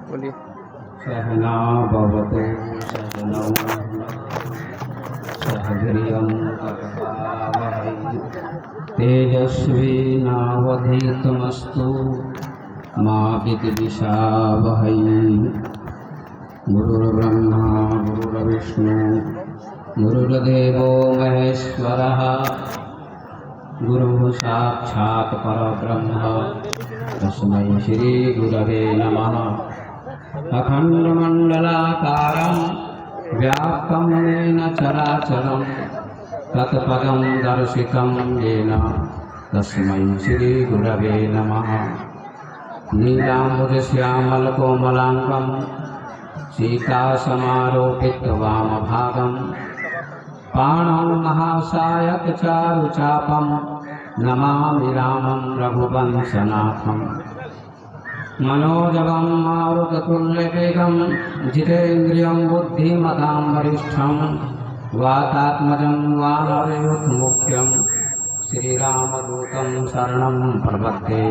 बोलिए। सहना भवतु सहनौ सहवीर्यं करवावहै तेजस्विनावधीतमस्तु मा विद्विषावहै। गुरुर्ब्रह्मा गुरुर्विष्णु गुरुर्देवो महेश्वरः गुरुः साक्षात् परब्रह्म तस्मै श्री गुरवे नमः। अखण्डमण्डलाकारं व्याप्तं येन चराचरं तत्पदं दर्शितं येन तस्मै श्री गुरवे नमः। नीलाम्बुजश्यामलकोमलाङ्गं सीतासमारोपितवामभागं पाणौ महासायकचारुचापं नमामि रामं रघुवंशनाथं। मनोजवं मारुततुल्यवेगं जितेन्द्रियं बुद्धिमतां वरिष्ठं वातात्मजं वानरयूथमुख्यं श्रीरामदूतं शरणं प्रपद्ये।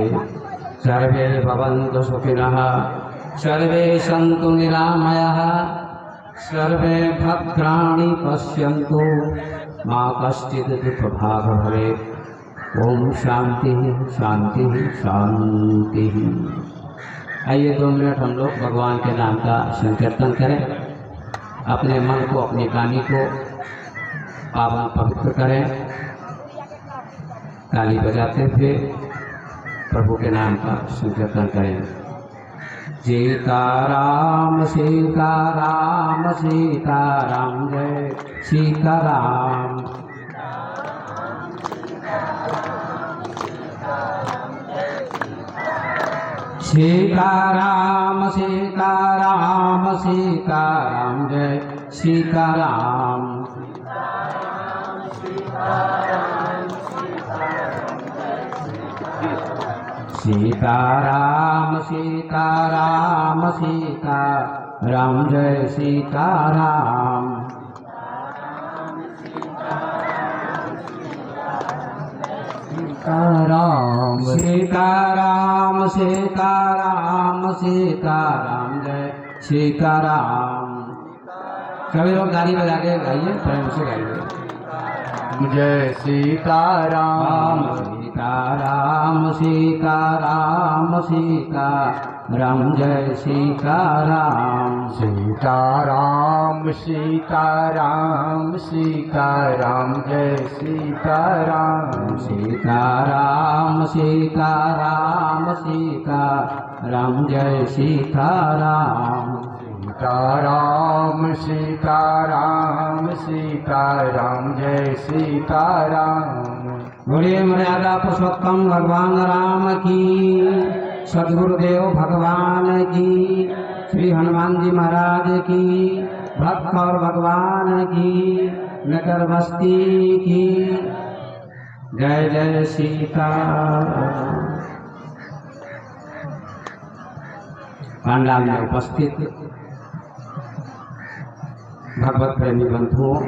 सर्वे भवन्तु सुखिनः सर्वे सन्तु निरामयाः सर्वे भद्राणि पश्यन्तु मा कश्चित् दुःखभाग् भवेत्। ओम शांति शांति शांति। आइए 2 मिनट हम लोग भगवान के नाम का संकीर्तन करें। अपने मन को अपनी वाणी को पावन पवित्र करें। ताली बजाते हुए प्रभु के नाम का संकीर्तन करें। सीताराम सीताराम सीताराम जय सीताराम। सीताराम सीताराम सीताराम जय सीताराम। सीताराम सीताराम सीताराम जय सीताराम। सीताराम सीताराम सीताराम सीताराम जय सीताराम। सभी लोग ताली बजा के गाइए, प्रेम से गाइए। जय सीताराम सीताराम सीताराम सीताराम जय सीताराम। सीताराम सीताराम सीताराम जय सीताराम। सीताराम सीताराम सीताराम जय सीताराम। सीताराम सीताराम सीताराम जय सीताराम। बोलिए मर्यादा पुरुषोत्तम भगवान राम की, सद्गुरुदेव भगवान की, श्री हनुमान जी महाराज की, भक्त और भगवान की, नगर बस्ती की जय जय सीताराम। पांडाल में उपस्थित भगवत प्रेमी बंधुओं,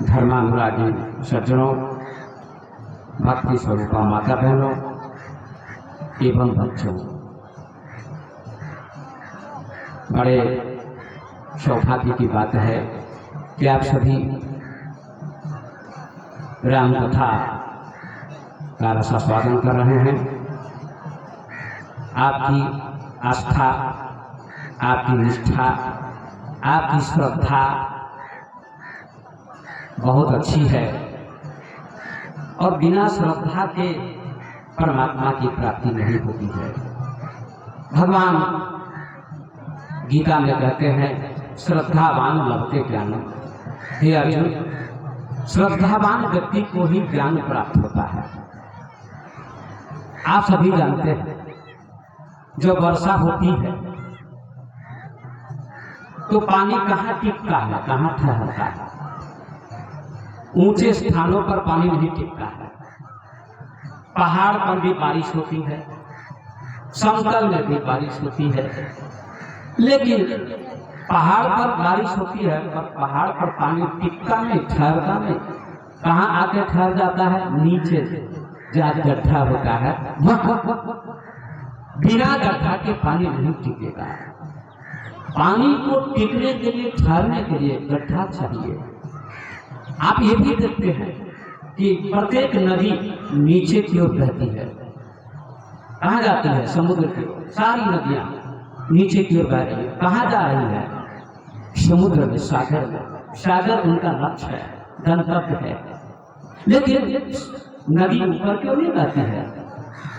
धर्मानुरागी सज्जनों, भक्ति स्वरूपा माता बहनों एवं बच्चों, बड़े सौभाग्य की बात है कि आप सभी राम कथा का रसास्वादन कर रहे हैं। आपकी आस्था, आपकी निष्ठा, आपकी श्रद्धा बहुत अच्छी है और बिना श्रद्धा के परमात्मा की प्राप्ति नहीं होती है। भगवान गीता में कहते हैं श्रद्धावान लभते ज्ञान। हे अर्जुन, श्रद्धावान व्यक्ति को ही ज्ञान प्राप्त होता है। आप सभी जानते हैं जो वर्षा होती है तो पानी कहाँ टिकता है, कहाँ ठहरता है। ऊंचे स्थानों पर पानी नहीं टिकता है। पहाड़ पर भी बारिश होती है, समतल में भी बारिश होती है, लेकिन पहाड़ पर बारिश होती है पर पहाड़ पर पानी टिकता नहीं, ठहरता नहीं। कहाँ आके ठहर जाता है? नीचे जहाँ गड्ढा होता है बिना गड्ढा के पानी नहीं टिकेगा। पानी को टिकने के लिए, ठहरने के लिए गड्ढा चाहिए। आप ये भी देखते हैं कि प्रत्येक नदी नीचे की ओर बहती है। कहाँ जाती है? समुद्र की ओर। सारी नदियां नीचे की ओर बह रही है। कहाँ जा रही है? समुद्र में, सागर में। सागर उनका लक्ष्य है, गंतव्य है। लेकिन नदी ऊपर क्यों नहीं बहती है?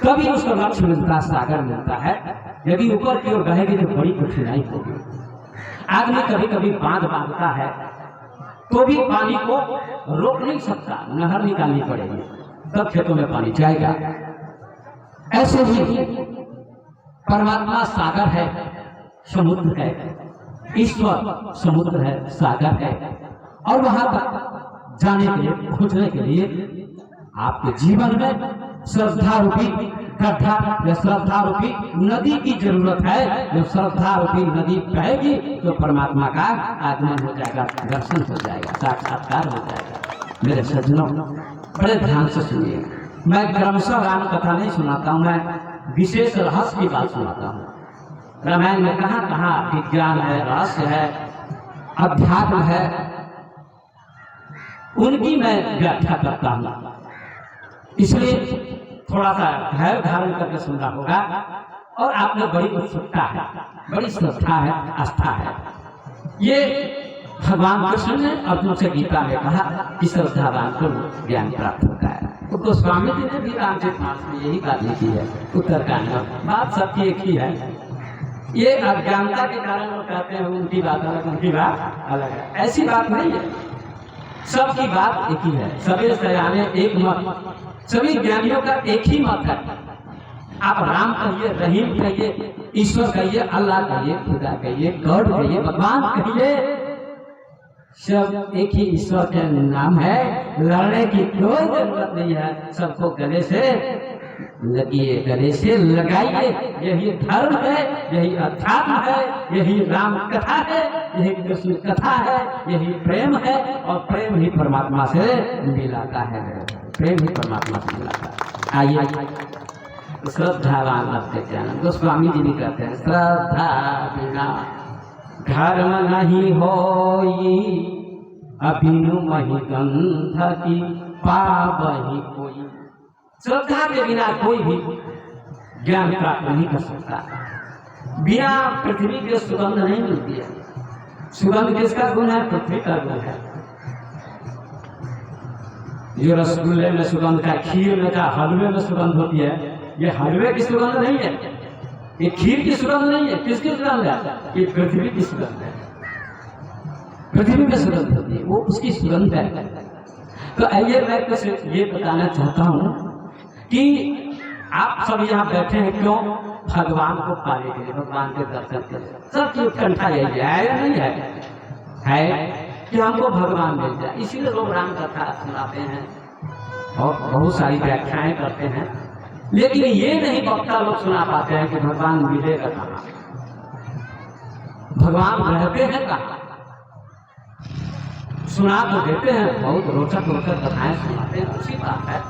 कभी उसका लक्ष्य मिलता, सागर मिलता है। यदि ऊपर की ओर बहेगी तो बड़ी कठिनाई होगी। आदमी कभी कभी बांध बांधता है तो भी पानी को रोक नहीं सकता, नहर निकालनी पड़ेगी, तब खेतों में पानी जाएगा। ऐसे ही परमात्मा सागर है, समुद्र है, ईश्वर समुद्र है, सागर है। और वहां तक जाने के लिए, पहुंचने के लिए आपके जीवन में श्रद्धा रूपी गड्ढा या श्रद्धा रूपी नदी की जरूरत है। जब श्रद्धा रूपी नदी बहेगी तो परमात्मा का आगमन हो जाएगा, दर्शन हो जाएगा, साक्षात्कार हो जाएगा। मेरे सज्जनों, बड़े ध्यान से सुनिए। मैं क्रमशः राम कथा नहीं सुनाता हूँ, मैं विशेष रहस्य की बात सुनाता हूँ। रामायण में कहाँ कहाँ विज्ञान है, रहस्य है, अध्यात्म है, उनकी मैं व्याख्या करता हूँ। इसलिए थोड़ा सा धैर्य धारण करके सुनना होगा। और आपने बड़ी उत्सुकता है, बड़ी श्रद्धा है, आस्था है। ये भगवान कृष्ण ने अर्जुन से गीता में कहा कि श्रद्धावान को ज्ञान प्राप्त होता है। तो स्वामी जी ने भी रामचरितमानस में यही बात लिखी है, उत्तरकांड में। बात सबकी एक ही है। ये अज्ञानता के कारण वो कहते हैं उनकी बात अलग, उनकी बात अलग है। ऐसी बात नहीं है, सबकी बात एक ही है। सभी सयाने एक मत, सभी ज्ञानियों का एक ही मत है। आप राम कहिए, रहीम कहिए, ईश्वर कहिए, अल्लाह कहिए, खुदा कहिए, गॉड कहिए, भगवान कहिए, सब एक ही ईश्वर के नाम है। लड़ने की कोई जरूरत नहीं है। सबको गले से लगिए, गले से लगाइए। यही धर्म है, यही अध्यात्म है, यही राम कथा है, यही कृष्ण कथा है, यही प्रेम है। और प्रेम ही परमात्मा से मिलाता है, प्रेम ही परमात्मा से मिलाता है। आइए, श्रद्धावान भक्त ज्ञान गोस्वामी जी भी कहते हैं, श्रद्धा बिना धर्म नहीं होई, अभिनु मही गंध की पावही कोई। श्रद्धा के बिना कोई भी ज्ञान प्राप्त नहीं कर सकता। बिना पृथ्वी के सुगंध नहीं मिलती है। सुगंध किसका गुण है? पृथ्वी का गुण है। जो रसगुल्ले में सुगंध का, खीर में का, हलवे में सुगंध होती है, ये हलवे की सुगंध नहीं है, ये खीर की सुगंध नहीं है। किसकी सुगंध है? ये पृथ्वी की सुगंध है। पृथ्वी में सुगंध होती है, वो उसकी सुगंध है। तो आइए मैं कुछ ये बताना चाहता हूँ कि आप सब यहाँ बैठे हैं क्यों? भगवान को पाने के लिए, भगवान के दर्शन के लिए। सबकी उत्कंठा यही है या नहीं है कि हमको भगवान मिल जाए। इसीलिए लोग राम कथा सुनाते हैं और बहुत सारी व्याख्याएं करते हैं। लेकिन ये नहीं वक्ता लोग सुना पाते हैं कि भगवान मिलेगा कहाँ, भगवान रहते हैं कहाँ। सुना तो देते हैं, बहुत रोचक रोचक कथाएं सुनाते हैं, अच्छी बात है,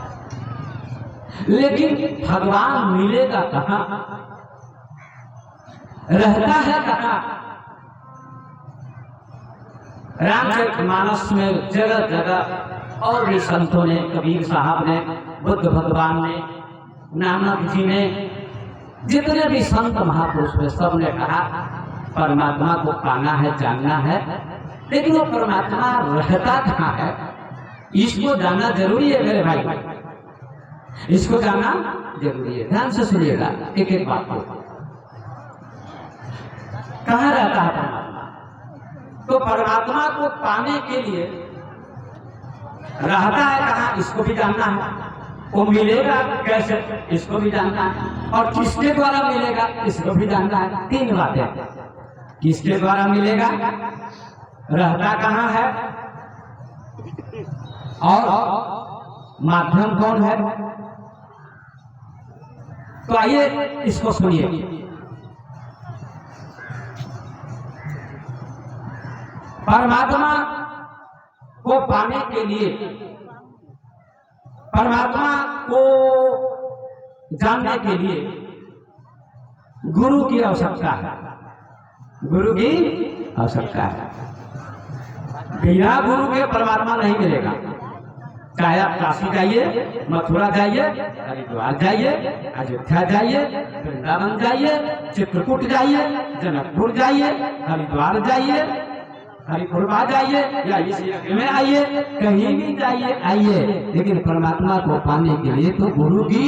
लेकिन भगवान मिलेगा कहाँ, रहता है कहाँ? रामचरितमानस में जगह जगह और भी संतों ने, कबीर साहब ने, बुद्ध भगवान ने, नानक जी ने, जितने भी संत महापुरुष ने, सब ने कहा परमात्मा को पाना है, जानना है। लेकिन वो परमात्मा रहता कहाँ है, इसको जानना जरूरी है मेरे भाई, इसको जानना जरूरी है। ध्यान से सुनिएगा एक एक बात को। कहाँ रहता है परमात्मा? तो परमात्मा को पाने के लिए रहता है कहाँ, इसको भी जानना है। वो मिलेगा कैसे, इसको भी जानना है। और किसके द्वारा मिलेगा, इसको भी जानना है। तीन बातें, किसके द्वारा मिलेगा, रहता कहाँ है, और माध्यम कौन है। तो आइए इसको सुनिए। परमात्मा को पाने के लिए, परमात्मा को जानने के लिए गुरु की आवश्यकता है। गुरु की आवश्यकता है। बिना गुरु के परमात्मा नहीं मिलेगा। चाहे आप काशी जाइए, मथुरा जाइए, हरिद्वार जाइए, अयोध्या जाइए, वृंदावन जाइए, चित्रकूट जाइए, जनकपुर जाइए, हरिद्वार जाइए, हरिपुरवा जाइए या इस यज्ञ में आइए, कहीं भी जाइए आइए, लेकिन परमात्मा को पाने के लिए तो गुरु की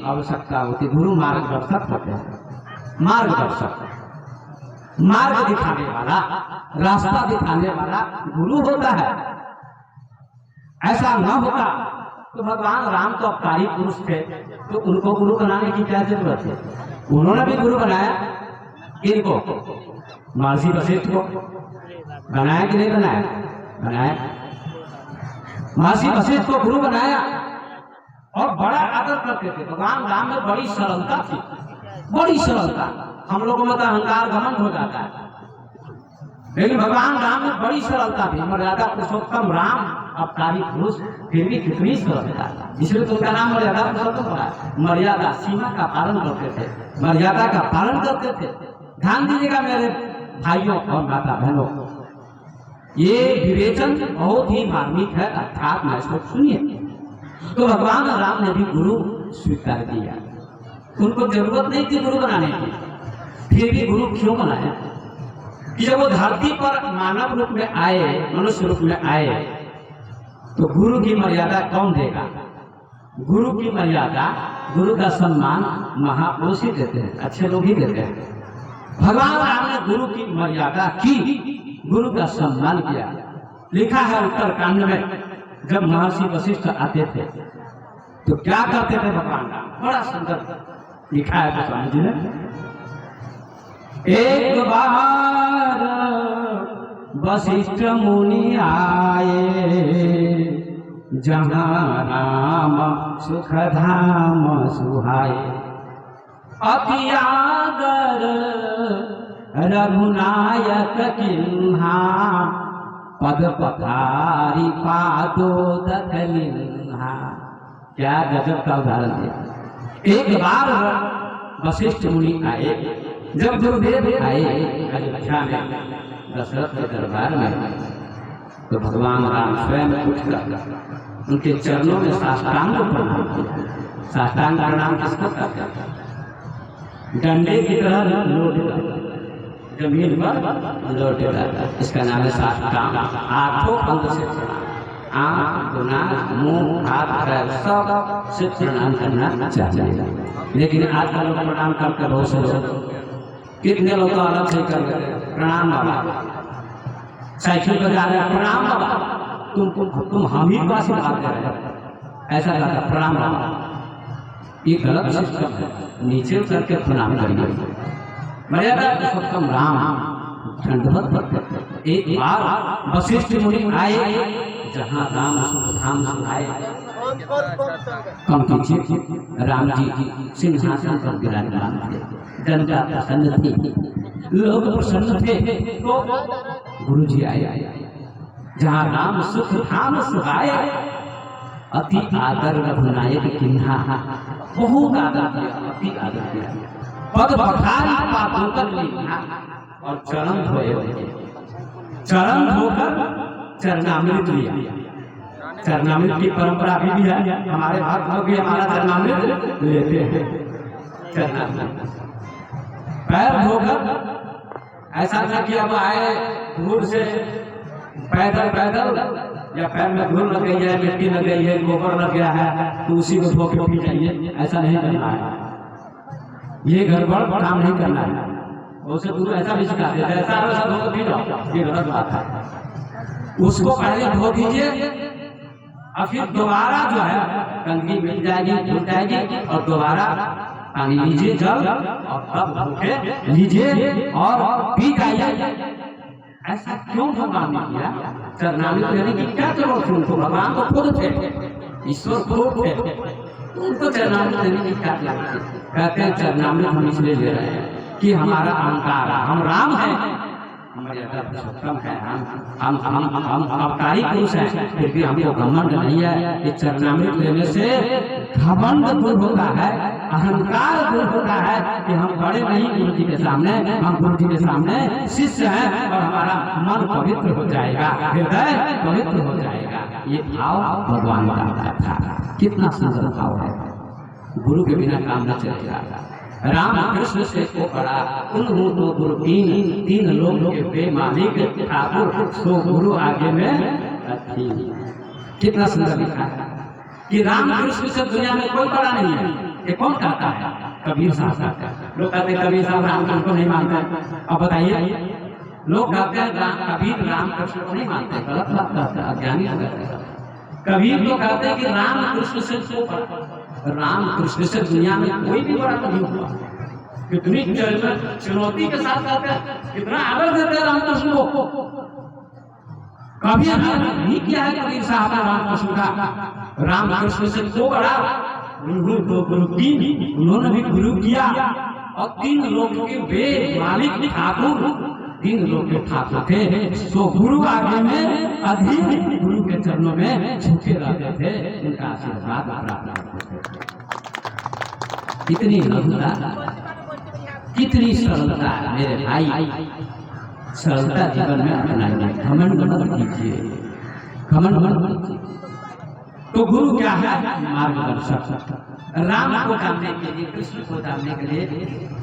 आवश्यकता होती। गुरु मार्गदर्शक होते हैं, मार्गदर्शक, मार्ग दिखाने वाला, रास्ता दिखाने वाला गुरु होता है। ऐसा न होता तो भगवान राम तो अवतारी पुरुष थे, तो उनको गुरु बनाने की क्या जरूरत है? उन्होंने भी गुरु बनाया। इनको महर्षि वशिष्ठ को बनाया कि नहीं बनाया? बनाया। महर्षि वशिष्ठ को गुरु बनाया और बड़ा आदर करते थे। भगवान राम में बड़ी सरलता थी, बड़ी सरलता। हम लोगों में तो अहंकार घमंड हो जाता है, लेकिन भगवान राम में बड़ी सरलता थी। मर्यादा पुरुषोत्तम राम अवतारी पुरुष, फिर भी कितनी सरलता, इसलिए तो उनका नाम मर्यादा पुरुषोत्तम पड़ा। मर्यादा, सीमा का पालन करते थे, मर्यादा का पालन करते थे। ध्यान दीजिएगा मेरे भाइयों और माता बहनों, ये विवेचन बहुत ही मार्मिक है, अर्थात मैं इसको सुनिए। तो भगवान राम ने भी गुरु स्वीकार किया। उनको जरूरत नहीं थी गुरु बनाने की, फिर भी गुरु क्यों बनाया? कि जब वो धरती पर मानव रूप में आए, मनुष्य रूप में आए, तो गुरु की मर्यादा कौन देगा? गुरु की मर्यादा, गुरु का सम्मान महापुरुष ही देते हैं, अच्छे लोग ही देते हैं। भगवान राम ने गुरु की मर्यादा की, गुरु का सम्मान किया। लिखा है उत्तरकांड में, जब महर्षि वशिष्ठ आते थे तो क्या करते थे भगवान राम? बड़ा सुंदर लिखा है गोस्वामी जी ने। एक बार वशिष्ठ मुनि आए, जहाँ राम सुख धाम सुहाए। अति आदर रघुनायक किन्हा, पद पथारी पादोदक लिन्हा। क्या गजब का उदाहरण दिया। एक बार वशिष्ठ मुनि आए, जब गुरुदेव आए अयोध्या में दशरथ के दरबार में, तो भगवान राम स्वयं उठकर उनके चरणों में साष्टांग प्रणाम किया। साष्टांग प्रणाम किसको करते हैं? डंडे की तरह लौट जमीन पर लौट जाता, इसका नाम है साष्टांग। आठों अंग से प्रणाम, आंख, नाक, मुंह, हाथ, पैर सब से प्रणाम करना चाहिए। लेकिन आजकल लोग प्रणाम करके बहुत से लोग, कितने लोग तो अलग से कर प्रणाम बाबा, साइकिल पर जा रहे हैं प्रणाम बाबा, तुम हम ही पास ही बात कर रहे हैं, ऐसा कहता प्रणाम बाबा। ये गलत सिस्टम है, नीचे उतर के प्रणाम करिए। मर्यादा पुरुषोत्तम राम दंडवत। एक बार वशिष्ठ मुनि आए, जहाँ राम सुख धाम सुहाए। कम कीजिए, राम जी सिंहासन पर विराजमान थे, जनता प्रसन्न थी, लोग प्रसन्न थे। तो गुरु जी आए, जहाँ राम सुख धाम सुहाए। अति आदर रघुनायक किन्हा, बहुत आदर किया, अति आदर किया। पद पथारी पादोदक लिन्हा, और चरण धोए, चरण धोकर चरणामृत लिया। चरणामृत की परंपरा अभी भी है, हमारे भक्त लोग भी हमारा चरणामृत लेते हैं। चरणामृत पैर धोकर, ऐसा न कि अब आए धूल से पैदल पैदल, या पैर में धूल लग गई है, मिट्टी लग गई है, गोबर लग गया है, तो उसी को धो के पी जाइए, ऐसा नहीं करना है। ये गड़बड़ काम नहीं करना है। उसे गुरु ऐसा भी सिखाते हैं, जैसा वैसा धो के पी जाओ, ये गलत बात है। उसको पहले धो दीजिए, और फिर दोबारा जो है गंदगी मिल जाएगी, धुल जाएगी, और दोबारा पानी लीजिए जल, और तब धोके लीजिए और पी जाइए। ऐसा क्यों भगवान ने किया? चरणामृत लेने की क्या जरूरत थी उनको? भगवान तो खुद थे, ईश्वर खुद थे, उनको चरणामृत लेने की क्या जरूरत थी? कहते हैं चरणामृत हम इसलिए ले रहे हैं कि हमारा अहंकार, हम राम हैं, मर्यादा पुरुषोत्तम है, हम अवतारी पुरुष हैं, फिर भी हमको घमंड नहीं है। इस चरणामृत लेने से घमंड दूर होता है, अहंकार दूर होता है कि हम बड़े नहीं गुरु जी के सामने, हम गुरु जी के सामने शिष्य हैं और हमारा मन पवित्र हो जाएगा, हृदय पवित्र हो जाएगा। ये भाव भगवान का था। कितना सुंदर भाव है। गुरु के बिना काम न चलेगा। राम कृष्ण से को पड़ा उन्हों तो गुरु तीन लोगों के बेमालिक ठाकुर सो गुरु आगे में अधीन। कितना सुंदर लिखा है कि राम कृष्ण से दुनिया में कोई बड़ा नहीं है। ये कौन कहता है? कबीर साहब कहते हैं। लोग कहते हैं कबीर साहब राम कृष्ण को नहीं मानते। अब बताइए, लोग कहते हैं कबीर राम कृष्ण को नहीं मानते, गलत बात कहते हैं, अज्ञानी कहते हैं। कबीर तो कहते हैं कि राम कृष्ण से को पड़ा, राम कृष्ण से दुनिया में कोई भी बड़ा नहीं हुआ। कितनी चुनौती के साथ कहते हैं, कितना आदर देते हैं राम कृष्ण को। कभी नहीं किया है कबीर साहब ने राम कृष्ण का। राम कृष्ण से तो बड़ा गुरु तीन, उन्होंने भी गुरु किया और तीन लोग के वे मालिक ठाकुर, तीन लोग के ठाकुर थे। सो गुरु आगे में अधीन, गुरु के चरणों में झुके रहते थे, उनका आशीर्वाद प्राप्त करते थे। कितनी लघुता, कितनी सरलता मेरे भाई। सरलता जीवन में अपनाइए, घमंड मत कीजिए, घमंड मत कीजिए। तो गुरु क्या है? मार्गदर्शक। राम को जानने के लिए, कृष्ण को जानने के लिए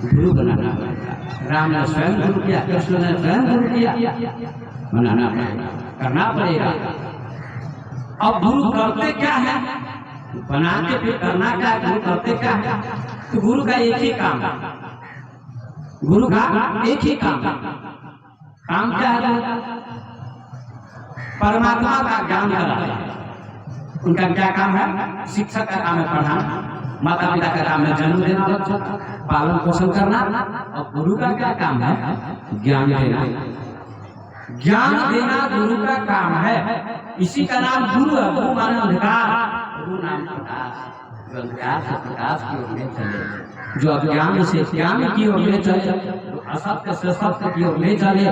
गुरु बनाना पड़ेगा। राम ने स्वयं गुरु किया, कृष्ण ने स्वयं गुरु किया, बनाना पड़ेगा, करना पड़ेगा। अब गुरु करते क्या है? बना के फिर करना क्या है? गुरु करते क्या है? तो गुरु का एक ही काम है, गुरु का एक ही काम है। काम क्या है? परमात्मा का ज्ञान कराना। उनका क्या काम है? शिक्षक का काम है पढ़ाना, माता पिता का काम है जन्म देना, बच्चों पालन पोषण करना। और गुरु का क्या काम है? ज्ञान देना। ज्ञान देना गुरु का काम है। इसी का नाम गुरु है। गुरु माने अंधकार, गुरु नाम प्रकाश। जो अंधकार से प्रकाश की ओर ले चले, जो अज्ञान से ज्ञान की ओर ले चले, जो असत्य से सत्य की ओर ले चले,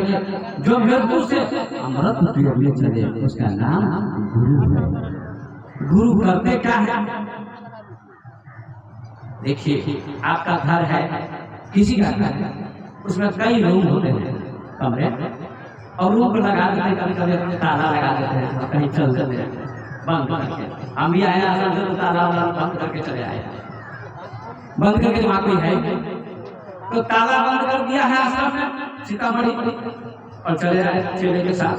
जो मृत्यु से अमृत की ओर ले चले, उसका नाम गुरु है। गुरु करते क्या है? देखिए, आपका घर है, किसी का घर है, उसमें कई रूम होते हैं, कमरे, और रूम को लगा देते हैं, कभी कभी ताला लगा देते हैं, कहीं चल जाते हैं बंद करके। हम भी आए आसान से तो ताला बंद करके चले आए, बंद करके वहां कोई है तो ताला बंद कर दिया है आसान में सीतामढ़ी, और चले आए चेले के साथ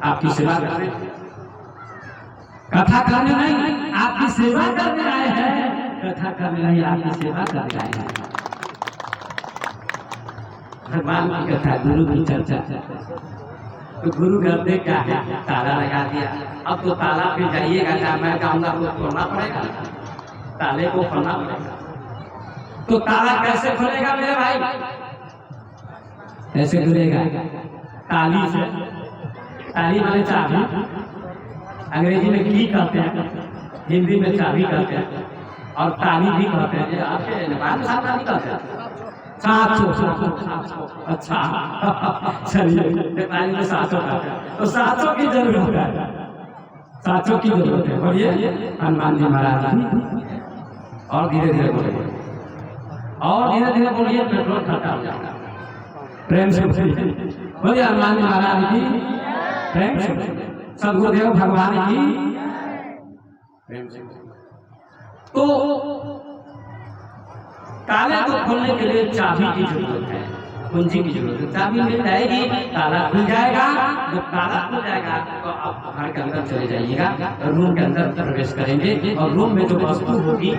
आपकी सेवा करने, कथा करने नहीं, आपकी सेवा करने आए हैं। कथा करने नहीं, आपकी सेवा करने आए हैं। भगवान की कथा, गुरु की चर्चा। तो गुरु करते क्या है? ताला लगा दिया। अब तो ताला पे जाइएगा, क्या मैं कहूँगा तो खोलना पड़ेगा, ताले को खोलना पड़ेगा। तो ताला कैसे खुलेगा मेरे भाई? कैसे खुलेगा? ताली से। ताली माने चाबी, अंग्रेजी में की कहते हैं, हिंदी में चाबी कहते हैं, और ताली भी कहते हैं। आपके नेपाल में ताली कहते हैं, साँचो। अच्छा, चलिए, नेपाली में साँचो कहते हैं। तो साँचो की जरूरत है, साँचो की जरूरत है। बोलिए हनुमान जी महाराज, और धीरे धीरे बोलिए, और धीरे धीरे बोलिए, पेट्रोल खत्म हो जाएगा। प्रेम से बोलिए हनुमान जी महाराज की, प्रेम से सदगुरुदेव भगवान की प्रेम से। तो ताले को खोलने के लिए चाबी की जरूरत है, कुंजी की जरूरत है। चाबी मिल जाएगी, ताला खुल जाएगा। जब ताला खुल जाएगा तो आप घर के अंदर चले जाइएगा, रूम के अंदर प्रवेश करेंगे, और रूम में जो वस्तु होगी,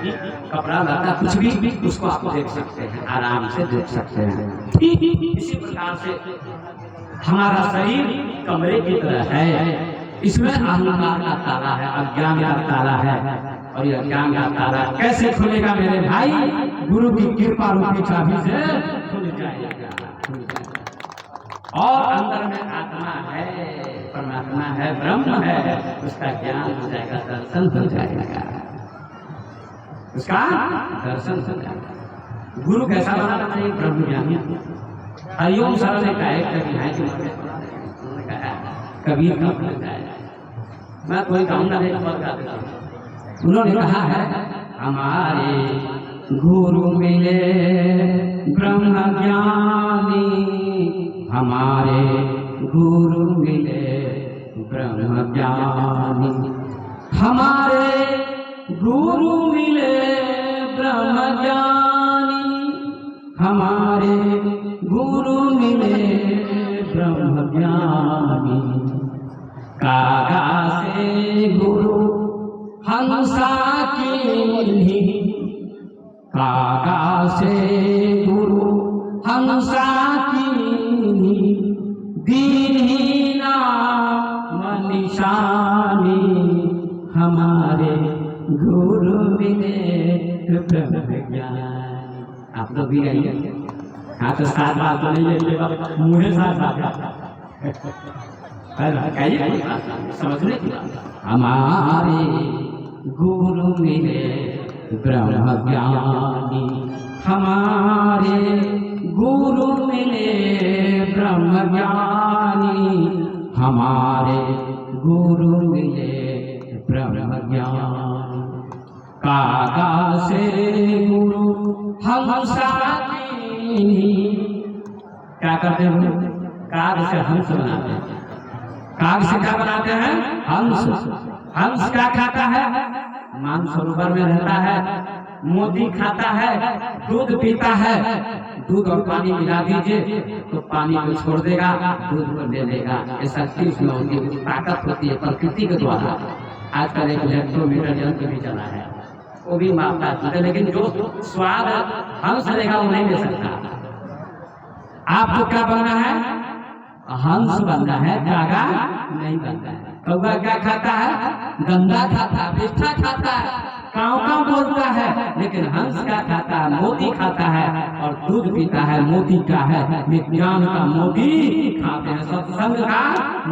कपड़ा लता कुछ भी, उसको आप देख सकते हैं, आराम से देख सकते हैं। ठीक इसी प्रकार से हमारा शरीर कमरे की तरह है, इसमें अहंकार का ताला है, अज्ञान का ताला है, और ये अज्ञान का ताला कैसे खुलेगा मेरे भाई? गुरु की कृपा रूपी चाबी से खुल जाएगा। और अंदर में आत्मा है, परमात्मा है, ब्रह्म है, उसका ज्ञान हो जाएगा, दर्शन हो जाएगा, उसका दर्शन हो जाएगा। गुरु कैसा बनाना चाहिए? ब्रह्म ज्ञानी। हरिओम सर ने कहा कभी है कि कबीर का भजन गाया। मैं कोई गाऊंगा नहीं, पद गा देता हूं। उन्होंने कहा है हमारे गुरु मिले ब्रह्म ज्ञानी, हमारे गुरु मिले ब्रह्म ज्ञानी, हमारे गुरु मिले ब्रह्म ज्ञानी, हमारे गुरु मिले ब्रह्म ज्ञानी। कागा से गुरु हंसा की, कागा से गुरु हंसा की, दीना निशानी, हमारे गुरु मिले ब्रह्म ज्ञानी। आप लोग भी गाइए। हाँ तो साथ बात तो नहीं है, मुझे साथ समझने की बात। हमारे गुरु मिले ब्रह्म ज्ञानी, हमारे गुरु मिले ब्रह्म ज्ञानी, हमारे गुरु मिले ब्रह्म ज्ञानी। कागा से गुरु हंसा की, क्या करते हो? काग से हंस बनाते हैं। काग से क्या बनाते हैं? हंस। हंस क्या खाता है? मानसरोवर में रहता है, मोती खाता है, दूध पीता है। दूध और पानी मिला दीजिए तो पानी को छोड़ देगा, दूध को ले लेगा। ऐसा चीज में होती है, ताकत होती है प्रकृति के द्वारा। आजकल एक इलेक्ट्रोमीटर यंत्र भी चला है, वो भी मापता है, लेकिन जो स्वाद हंस लेगा वो नहीं ले सकता। आपको क्या बनना है? हंस बनना है, कागा नहीं बनना है। कौवा क्या खाता है? गंदा खाता है, बिष्ठा खाता है, काव काव बोलता है। लेकिन हंस क्या खाता है? मोती खाता है और दूध पीता है। मोती क्या है? विज्ञान का मोती खाते हैं, सत्संग का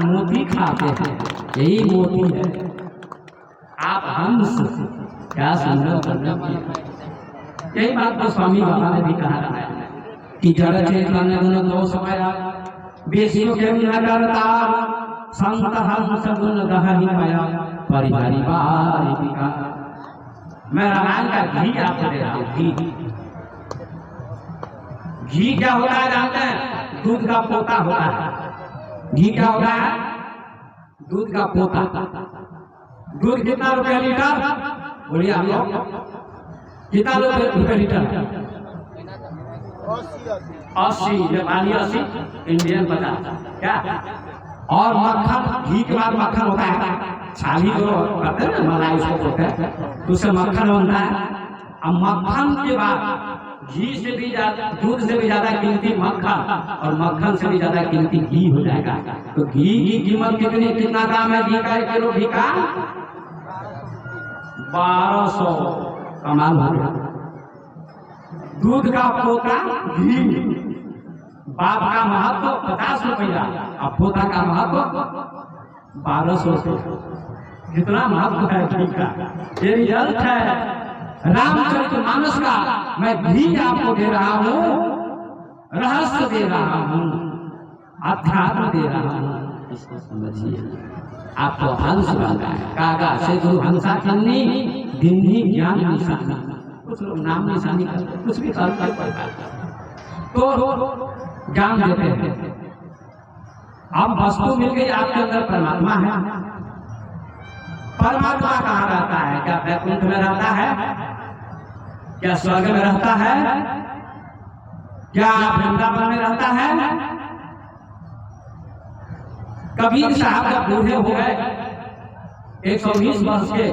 मोती खाते हैं। यही मोती है। आप हंस क्या सुंदर करना। यही बात तो स्वामी बाबा ने भी कहा है कि जड़ चेतन गुण दोष पाया, विष्णु के नगरता संत हंस गुण गहरी पाया, परिहरि बारी बिका। मैं रामायण का घी आपको दे रहा हूँ। घी, घी क्या होता है जानते हैं? दूध का पोता होता है। घी क्या होता है? दूध का पोता। दूध कितना रुपया लीटर? बोलिए आप लोग, कितना रुपये लीटर? 80, नेपाली 80, इंडियन 50। क्या? और मक्खन, घी के बाद मक्खन होता है। छाली जो करते हैं ना, मलाई उसको बोलते हैं, तो उससे मक्खन बनता है। अब मक्खन के बाद घी से भी ज्यादा, दूध से भी ज्यादा कीमती मक्खन, और मक्खन से भी ज्यादा कीमती घी हो जाएगा। तो घी की कीमत कितनी, कितना दाम है घी का? 1 किलो घी का 1200। कमाल हो गया। दूध का पोता घी, बाप का महत्व 50 रुपया, और पोता का महत्व 1200। कितना महत्व है घी का। ये रिजल्ट है रामचरितमानस का। मैं घी आपको दे रहा हूँ, रहस्य दे रहा हूँ, अध्यात्म दे रहा हूँ, इसको समझिए। आपको हंस बनना है। कागा से गुरु हंसा किन्नी, दिन्नी ज्ञान निशानी। कुछ लोग नाम निशानी करते, कुछ भी करते तो ज्ञान देते हैं। अब वस्तु मिल गई, आपके अंदर परमात्मा है। परमात्मा कहाँ रहता है? क्या वैकुंठ में रहता है? क्या स्वर्ग में रहता है? क्या वृंदावन में रहता है? कबीर साहब जब बूढ़े हो गए 120 वर्ष के,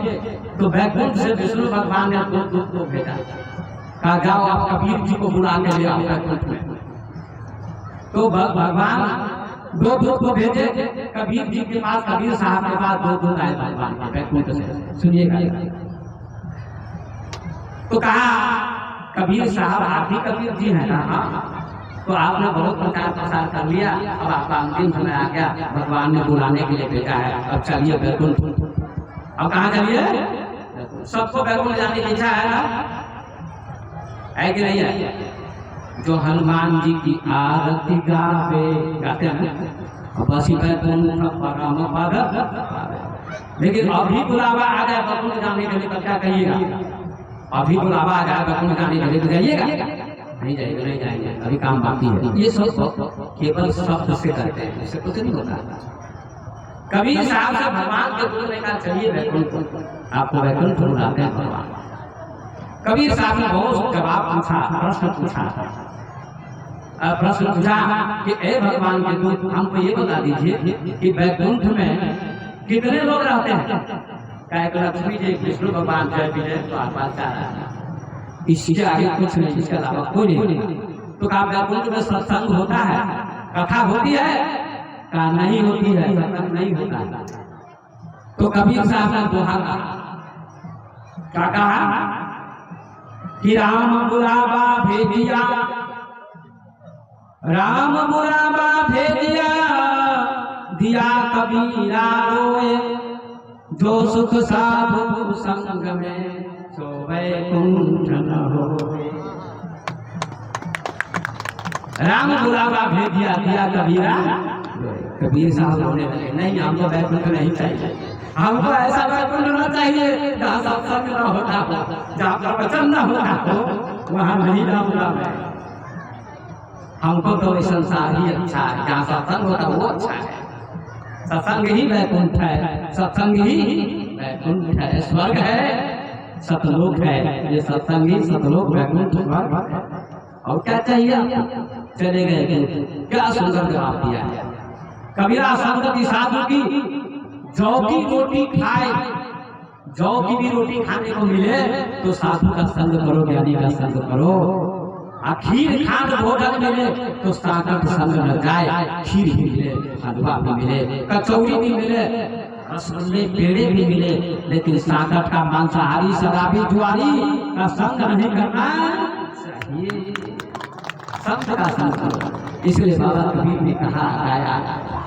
तो वैकुंठ से विष्णु भगवान ने दो दूत को भेजा, कहा जाओ आप कबीर जी को बुला के ले आओ वैकुंठ में। तो भगवान दो दूत को भेजे कबीर जी के पास, कबीर साहब के पास 2 दूत आए भगवान के वैकुंठ से। सुनिएगा। तो कहा कबीर साहब आप ही कबीर जी हैं? हाँ। तो आपने बहुत प्रचार प्रसार कर लिया, अब आपका अंतिम समय आ गया, भगवान ने बुलाने के लिए भेजा है, अब चलिए वैकुंठ। अब कहाँ चलिए? सबको वैकुंठ जाने की इच्छा है ना? है कि नहीं है? जो हनुमान जी की आरती गावे, गाते हैं बसी बैकुंठ परम पद पावे। लेकिन अभी बुलावा आ जाए बैकुंठ जाने के लिए तो क्या कहिएगा? अभी बुलावा आ जाए बैकुंठ जाने के लिए तो जाइएगा? नहीं जाएंगे, नहीं जाएंगे, अभी काम बाकी है। ये सब केवल शब्द से करते हैं, इससे कुछ नहीं होता। कभी साहब से भगवान के बोलने का चाहिए वैकुंठ, आपको वैकुंठ बुलाते हैं भगवान। कबीर साहब ने बहुत जवाब पूछा, प्रश्न पूछा कि ए भगवान के दूत, हमको ये बता दीजिए कि वैकुंठ में कितने लोग रहते हैं? कहे लक्ष्मी जी, विष्णु भगवान, जय विजय तो आप इसके आगे कुछ नहीं, इसके अलावा कोई नहीं। तो कहा वैकुंठ में सत्संग होता है, कथा होती है? कहा नहीं होती है, सत्संग नहीं होता है। तो कबीर साहब ने दोहा क्या कहा कि राम बुलावा भेजिया, राम बुलावा भेजिया, दिया कबीरा रोए, जो सुख साधु संग में सो वैकुंठ न होए। राम बुलावा भेजिया, दिया कबीरा। कबीर साहब रोने लगे, नहीं हमको वैकुंठ नहीं चाहिए, हमको ऐसा वैकुंठ न चाहिए जहाँ सत्संग न होता हो, जहाँ प्रवचन न होता हो, वहाँ नहीं जाऊंगा मैं। हमको तो संसार ही अच्छा है, जहाँ सत्संग होता वो अच्छा है। सत्संग ही वैकुंठ है, सत्संग ही वैकुंठ है, स्वर्ग है, सतलोक है। ये सत्संग ही सतलोक वैकुंठ स्वर्ग। और क्या चाहिए? चले गए। क्या सुंदर जवाब दिया है कबीरा संगति साधु की। जौ की रोटी खाए, जौ की भी रोटी खाने को मिले तो साधु का संग करो, ज्ञानी का संग करो। खीर खांड भोजन मिले तो साधक संग न जाए, खीर भी मिले, हलवा भी मिले, कचौड़ी भी मिले, रसगुल्ले पेड़े भी मिले, लेकिन साधक का मांसाहारी शराबी जुआरी का संग नहीं करना चाहिए। संत का संग करो। इसलिए बाबा कबीर ने कहा गाया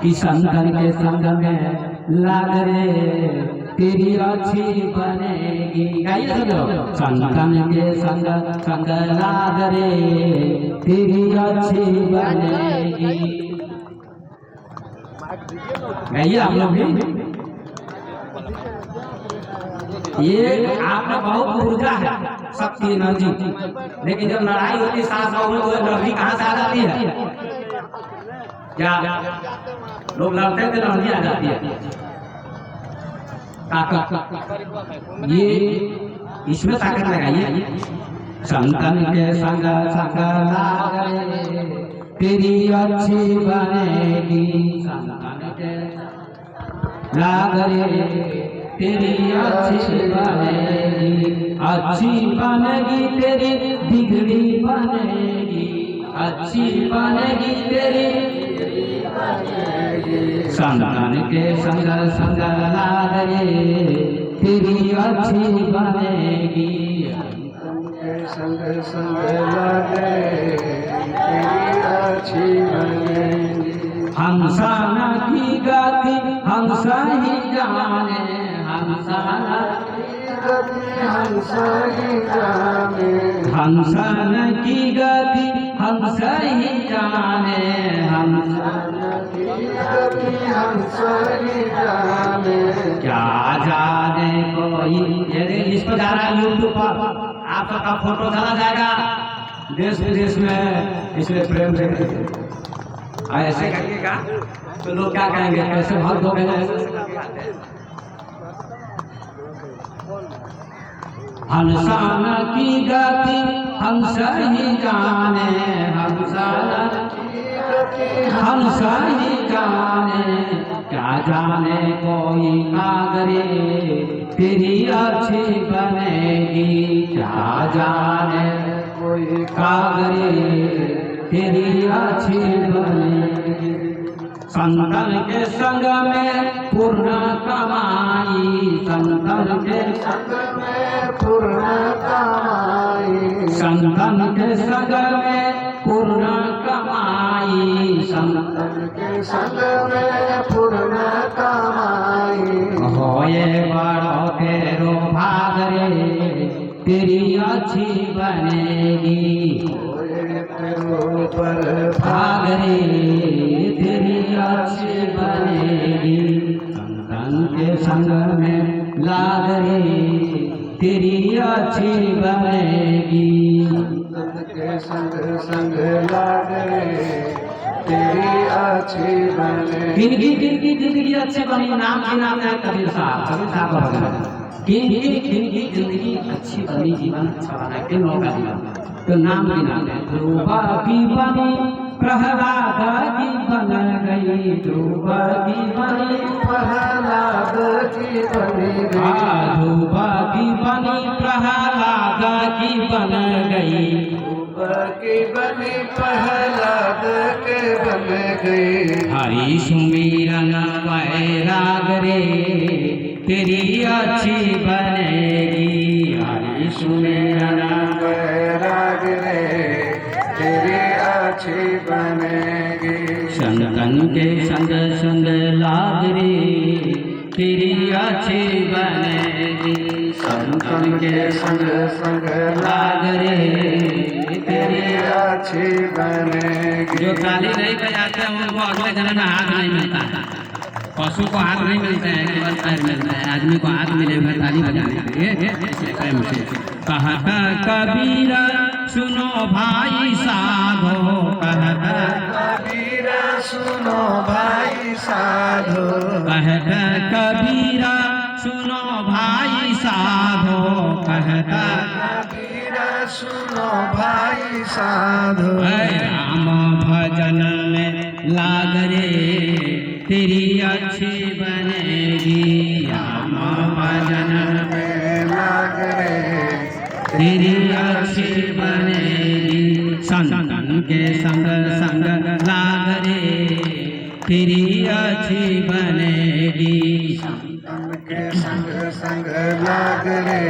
कि शंकर के संग में लाग रे तेरी अच्छी बनेगी। गाइए सब लोग, शंकर के संग लाग रे तेरी अच्छी बनेगी। गाइए आप लोग भी। ये आपका बहुत ऊर्जा है, शक्ति, एनर्जी, लेकिन जब लड़ाई होती सास बहू में, तो एनर्जी कहाँ से आ जाती है? क्या लोग लड़ते थे, एनर्जी आ जाती है, ताकत। ये इसमें ताकत लगाइए। शंकर के संग लाग रे तेरी अच्छी बनेगी, शंकर के लाग रे तेरी अच्छी बनेगी, अच्छी बनेगी तेरी बिगड़ी बनेगी, अच्छी बनेगी तेरी संतान के संग लाग रे तेरी अच्छी बनेगी, संग लाग रे तेरी अच्छी बनेगी। हंसा न की गति हंसा ही जाने, हंसा ही जाने, हंसन की गति हंसा ही जाने, हंसन की जाने, क्या जाने कोई। यदि इस पर जा रहा है यूट्यूब पर, आप सबका फोटो चला जाएगा देश विदेश में, इसलिए प्रेम से ऐसे करिएगा तो लोग क्या कहेंगे, कैसे भक्त हो गए। हंसन की गति हंस ही जाने, हंस ही जाने, क्या जाने कोई कागरे तेरी अच्छी बनेगी, क्या जाने कोई कागरे तेरी अच्छी बनेगी। संतन के संग में पूर्ण कमाई, संतन के संग में पूर्ण कमाई, संतन के संग में पूर्ण कमाई, संतन के संग में पूर्ण कमाई। होए बड़ो तेरो भाग रे तेरी अच्छी बनेगी, ऊपर भाग रे तेरी अच्छी बनेगी, संतन के संग में लाग रे तेरी अच्छी बनेगी। संतन के संग संग लाग रे तेरी अच्छी बनेगी। किनकी जिंदगी अच्छी बनी, नाम के नाम है कबीर साहब वगैरह। किनकी जिंदगी अच्छी बनी, जीवन अच्छा बना, किन लोगों का जीवन तो नाम भी नाम है। ध्रुवा की बनी प्रहलाद की बन गई, ध्रुवा की बनी प्रहलाद की बनी गई, ध्रुवा की बनी प्रहलाद की बन गई, ध्रुवा की बनी प्रहलाद के बन गई। हरि सुमिरन वैराग रे तेरी अच्छी बनेगी, हरि सुमिरन वैराग रे तेरी अच्छी बनेगी। संतन के संग संग लाग रे तेरी अच्छी बनेगी, संतन के संग संग लाग रे तेरी अच्छी बनेगी। जो ताली नहीं बजाते हैं उनको अगले जन्म में हाथ नहीं मिलता है। पशु को हाथ नहीं मिलता है, केवल पैर मिलता है। आदमी को हाथ मिलेगा ताली बजाने के लिए, इसलिए प्रेम से कहता कबीरा सुनो भाई साधो, कहता कबीरा सुनो भाई साधो, कहता कबीरा सुनो भाई साधो, कहता कबीरा सुनो भाई साधो। राम भजन में लाग रे तेरी अच्छी बनेगी, राम भजन में लाग रे तेरी अच्छी बनेगी, संतन के संग संग लाग रे तेरी अच्छी बनेगी, संतन के संग संग लाग रे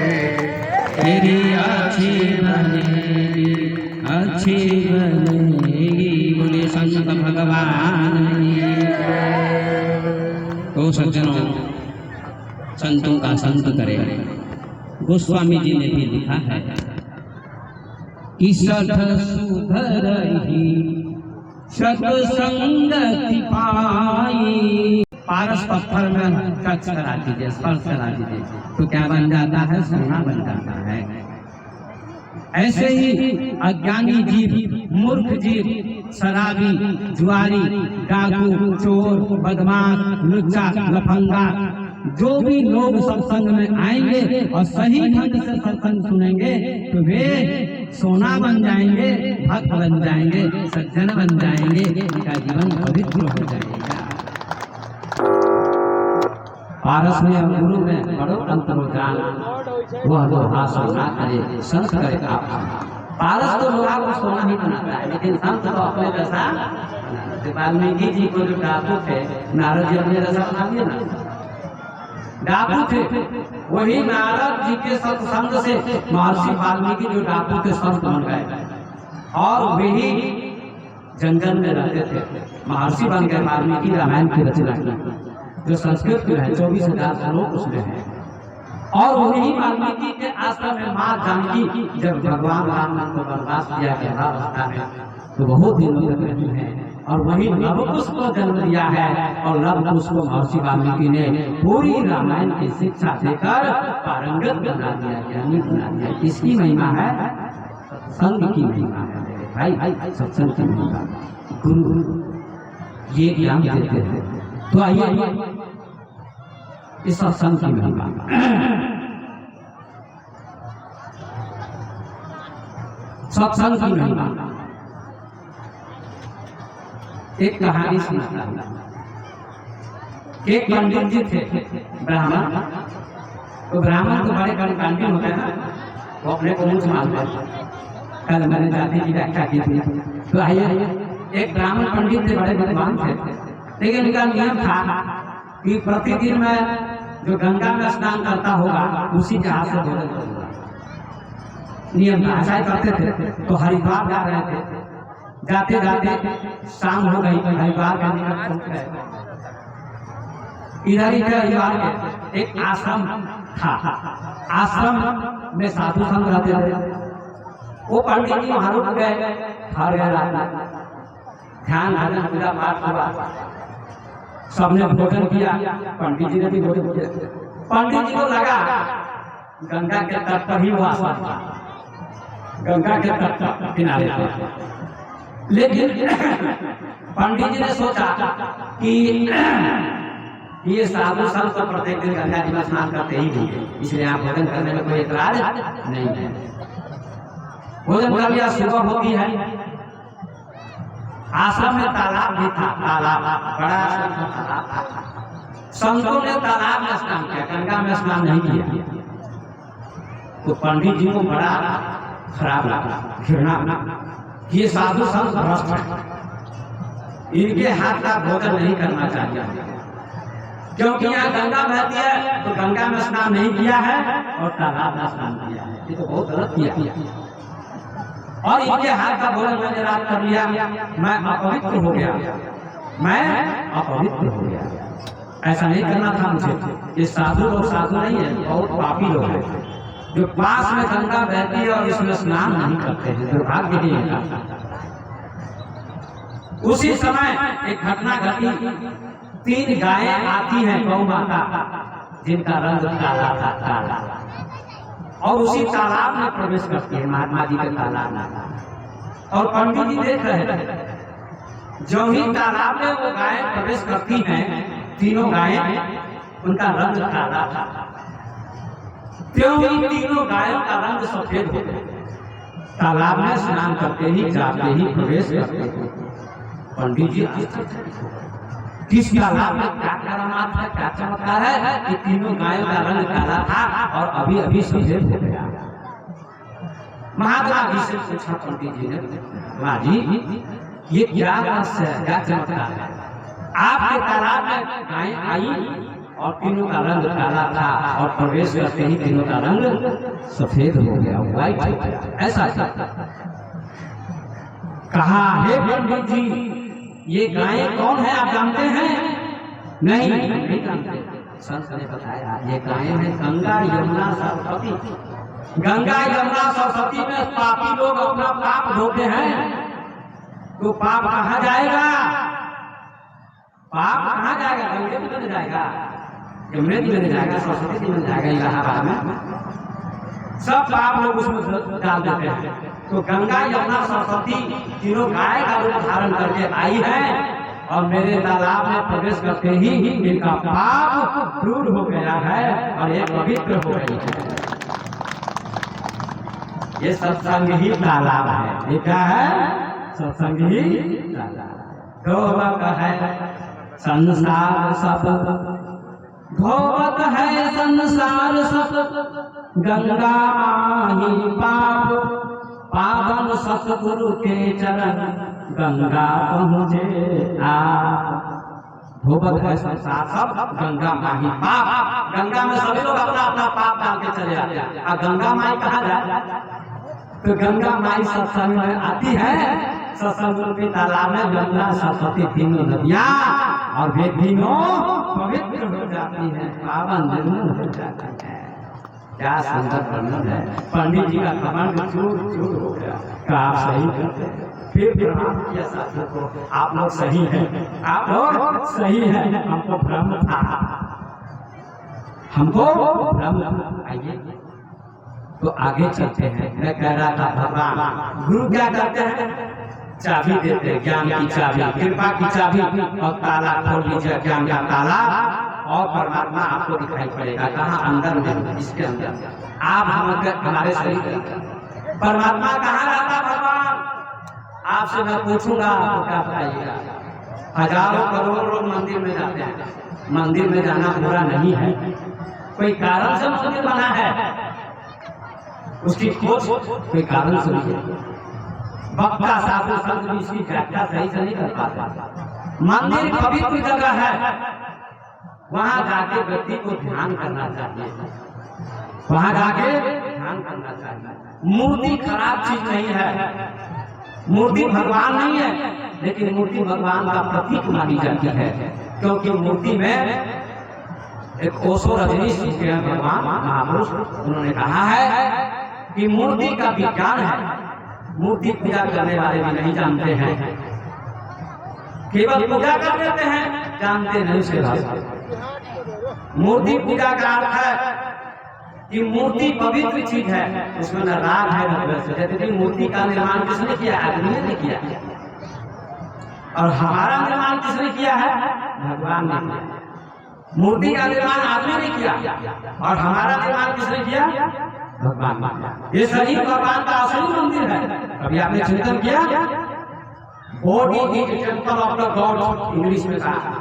तेरी अच्छी बनेगी, अच्छी बनेगी। बोले संत भगवान की जय। तो सज्जनों, संतों का संत करे। गोस्वामी जी ने भी लिखा है कि सठ सुधरहि सत्संगति पाई। पारस पत्थर में टच करा दीजिए, स्पर्श करा दीजिए तो क्या बन जाता है? सोना बन जाता है। ऐसे ही अज्ञानी जीव, मूर्ख जीव, शराबी, जुआरी, डाकू, चोर, बदमाश, लुच्चा, लफंगा, जो भी लोग सत्संग में आएंगे और सही ढंग से सत्संग सुनेंगे तो वे सोना बन जाएंगे, भक्त बन जाएंगे, सज्जन बन जाएंगे, उनका जीवन पवित्र हो जाएगा। पारस में गुरु में बड़ो अंतर हो जान, वह लोग हासिल ना करे, संत करे आप। पारस तो लोगों को सोना ही बनाता है, लेकिन संत तो अपने जैसा। वाल्मीकि जी को जो डाकू थे, नारद जी अपने जैसा बना दिया ना। डाकू थे, वही नारद जी के सत्संग से महर्षि वाल्मीकि जो डाकू थे संत बन गए, और वही जंगल में रहते थे, महर्षि बन गए। वाल्मीकि रामायण की रचना की, जो संस्कृत में है, 24,000 श्लोक उसमें है। और वही वाल्मीकि के आश्रम में माँ जानकी जब भगवान राम को वनवास दिया गया अवस्था में, तो बहुत दिनों तक रही है। और वही लवकुश को जन्म दिया है, और लवकुश को महर्षि वाल्मीकि ने पूरी रामायण की शिक्षा देकर पारंगत बना दिया, ज्ञानी बना दिया। इसकी महिमा है, संत की महिमा है भाई, सत्संग की महिमा। गुरु ये ज्ञान देते हैं। तो आइए इस सत्संग की महिमा, सत्संग की महिमा। एक कहानी सुनाता हूँ। एक पंडित जी थे, ब्राह्मण। तो ब्राह्मण तो बड़े कर्मकांडी होते हैं ना, वो अपने को ऊंच मानते हैं। कल मैंने जाति की व्याख्या की थी। तो आइए, एक ब्राह्मण पंडित थे, बड़े विद्वान थे, लेकिन इनका नियम था कि प्रतिदिन में जो गंगा में स्नान करता होगा उसी के हाथ से भोजन करूंगा। नियम था, ऐसा ही करते थे। तो हरिद्वार जा रहे थे, जाते जाते शाम हो गई, हरिद्वार के निकट पहुंच गए। इधर ही हरिद्वार के एक आश्रम था। आश्रम में साधु संत रहते थे। वो पंडित जी वहां रुक गए, हर गए रात ध्यान भजन पूजा पाठ हुआ, सबने भोजन किया, पंडित जी ने भी भोजन किया। पंडित जी को लगा गंगा के तट पर ही हुआ, गंगा के तट पर किनारे पर। लेकिन पंडित जी ने सोचा कि ये साधु संत तो प्रत्येक दिन गंगा जी में स्नान करते ही होंगे, इसलिए आप भोजन करने में कोई एतराज नहीं है। भोजन कर लिया, सुबह होती है, आश्रम में तालाब भी था, तालाब बड़ा तालाब था। संतों ने तालाब में स्नान किया, गंगा में स्नान नहीं किया। तो पंडित जी को बड़ा खराब लगा, घृणा, ये साधु संत भ्रष्ट, इनके हाथ का भोजन नहीं करना चाहिए, क्योंकि यहाँ गंगा बहती है तो गंगा में स्नान नहीं किया है और तालाब में स्नान किया है, ये तो बहुत गलत किया। और इनके हाथ का भोजन मैंने रात कर लिया, मैं अपवित्र हो गया, मैं अपवित्र हो गया। ऐसा नहीं करना था मुझे। ये साधु लोग साधु नहीं है, बहुत पापी लोग हैं जो पास में गंगा बहती है और इसमें स्नान नहीं करते हैं, दुर्भाग्य ही है। उसी समय एक घटना घटी, 3 गायें आती हैं गौ माता, जिनका रंग काला था, काला, और उसी तालाब में प्रवेश करती है, महात्मा जी के तालाब में। और पंडित जी देख रहे थे, जो ही तालाब में वो गायें प्रवेश करती हैं, तीनों गायें, उनका रंग काला था, क्यों ही तीनों गायों का रंग सफेद हो गया। तालाब में स्नान करते ही, जाते ही, प्रवेश करते ही पंडित जी किस तालाब में क्या करामात है, क्या चमत्कार है कि तीनों गायों का रंग काला था और अभी अभी सफेद हो गया। महात्मा जी से पूछा पंडित जी ने, माँ जी ये क्या रहस्य है, क्या चमत्कार है? आपके तालाब में गाय आई और तीनों का रंग काला था और प्रवेश करते ही तीनों का रंग सफेद हो गया, व्हाइट हो गया, ऐसा था। कहा, हे पंडित जी ये गायें कौन है, आप जानते हैं? नहीं जानते। संत ने बताया, ये गायें हैं गंगा यमुना सरस्वती। गंगा यमुना सरस्वती में पापी लोग अपना पाप धोते हैं, तो पाप कहाँ जाएगा? पाप कहाँ जाएगा? गंगे में नहीं जाएगा, यमुना में नहीं जाएगा, सरस्वती में जाएगा, इलाहाबाद में सब पाप लोग उसमें डाल देते हैं। तो गंगा यमुना सरस्वती तीनों गाय का रूप धारण करके आई है और मेरे तालाब में प्रवेश करते ही इनका पाप दूर हो गया है और ये पवित्र हो गई है। ये सत्संग ही तालाब है। ये क्या है? सत्संग ही तालाब। धोवत है संसार सब, धोवत है संसार सब, गंगा माही पाप, पावन सतगुरु के चरण, गंगा पहुँचे आप। धोवत है संसार सब, गंगा माही पाप। गंगा में सभी लोग अपना अपना पाप डाल के चले आते हैं। और गंगा माई कहाँ जाए? तो गंगा माई सत्संग में आती है, सत्संग के तालाब में गंगा सरस्वती तीनों नदियाँ और वे तीनों पवित्र हो जाती है, पावन निर्मल हो जाती है। क्या सुंदर वर्णन है। पंडित जी का कमांड चूर चूर हो गया। क्या आप सही करते हैं? फिर प्रणाम किया साथियों को, आप लोग सही हैं, आप लोग सही हैं, हमको भ्रम था, हमको भ्रम। आइए तो आगे चलते हैं। मैं कह रहा था भगवान गुरु क्या करते हैं? चाबी देते हैं, ज्ञान की चाबी, कृपा की चाबी, और ताला खोल लीजिए, ज्ञान का ताला, और परमात्मा आपको दिखाई पड़ेगा। कहाँ? अंदर में, इसके अंदर। आप हमारे शरीर, परमात्मा कहाँ रहता? भगवान आपसे मैं पूछूंगा तो क्या बताइएगा? हजारों करोड़ों लोग मंदिर में जाते हैं, मंदिर में जाना बुरा नहीं है, कोई कारण से मंदिर बना है, उसकी खोज कोई कारण से नहीं। वक्ता साधु संत भी इसकी व्याख्या सही से नहीं कर पाते। मंदिर पवित्र जगह है, वहां जाके व्यक्ति को ध्यान करना चाहिए, वहां जाके ध्यान करना चाहिए। मूर्ति खराब चीज नहीं है, मूर्ति भगवान नहीं है, लेकिन मूर्ति भगवान का प्रतीक मानी जाती है, क्योंकि मूर्ति में एक ओशो रजनीश के भगवान महापुरुष, उन्होंने कहा है कि मूर्ति का विज्ञान है, मूर्ति पूजा करने वाले भी नहीं जानते हैं, केवल पूजा कर लेते हैं, जानते नहीं उसके बाद। मूर्ति पूजा का अर्थ है कि मूर्ति पवित्र चीज है, उसमें न राग है न द्वेष है। यदि मूर्ति का निर्माण किसने किया? आदमी ने किया। और हमारा निर्माण किसने किया है? भगवान ने किया। मूर्ति का निर्माण आदमी ने किया और हमारा निर्माण किसने किया? भगवान। ये शरीर भगवान का असली मंदिर है। अभी आपने चिंतन किया? Body is temple of the God, English में कहा,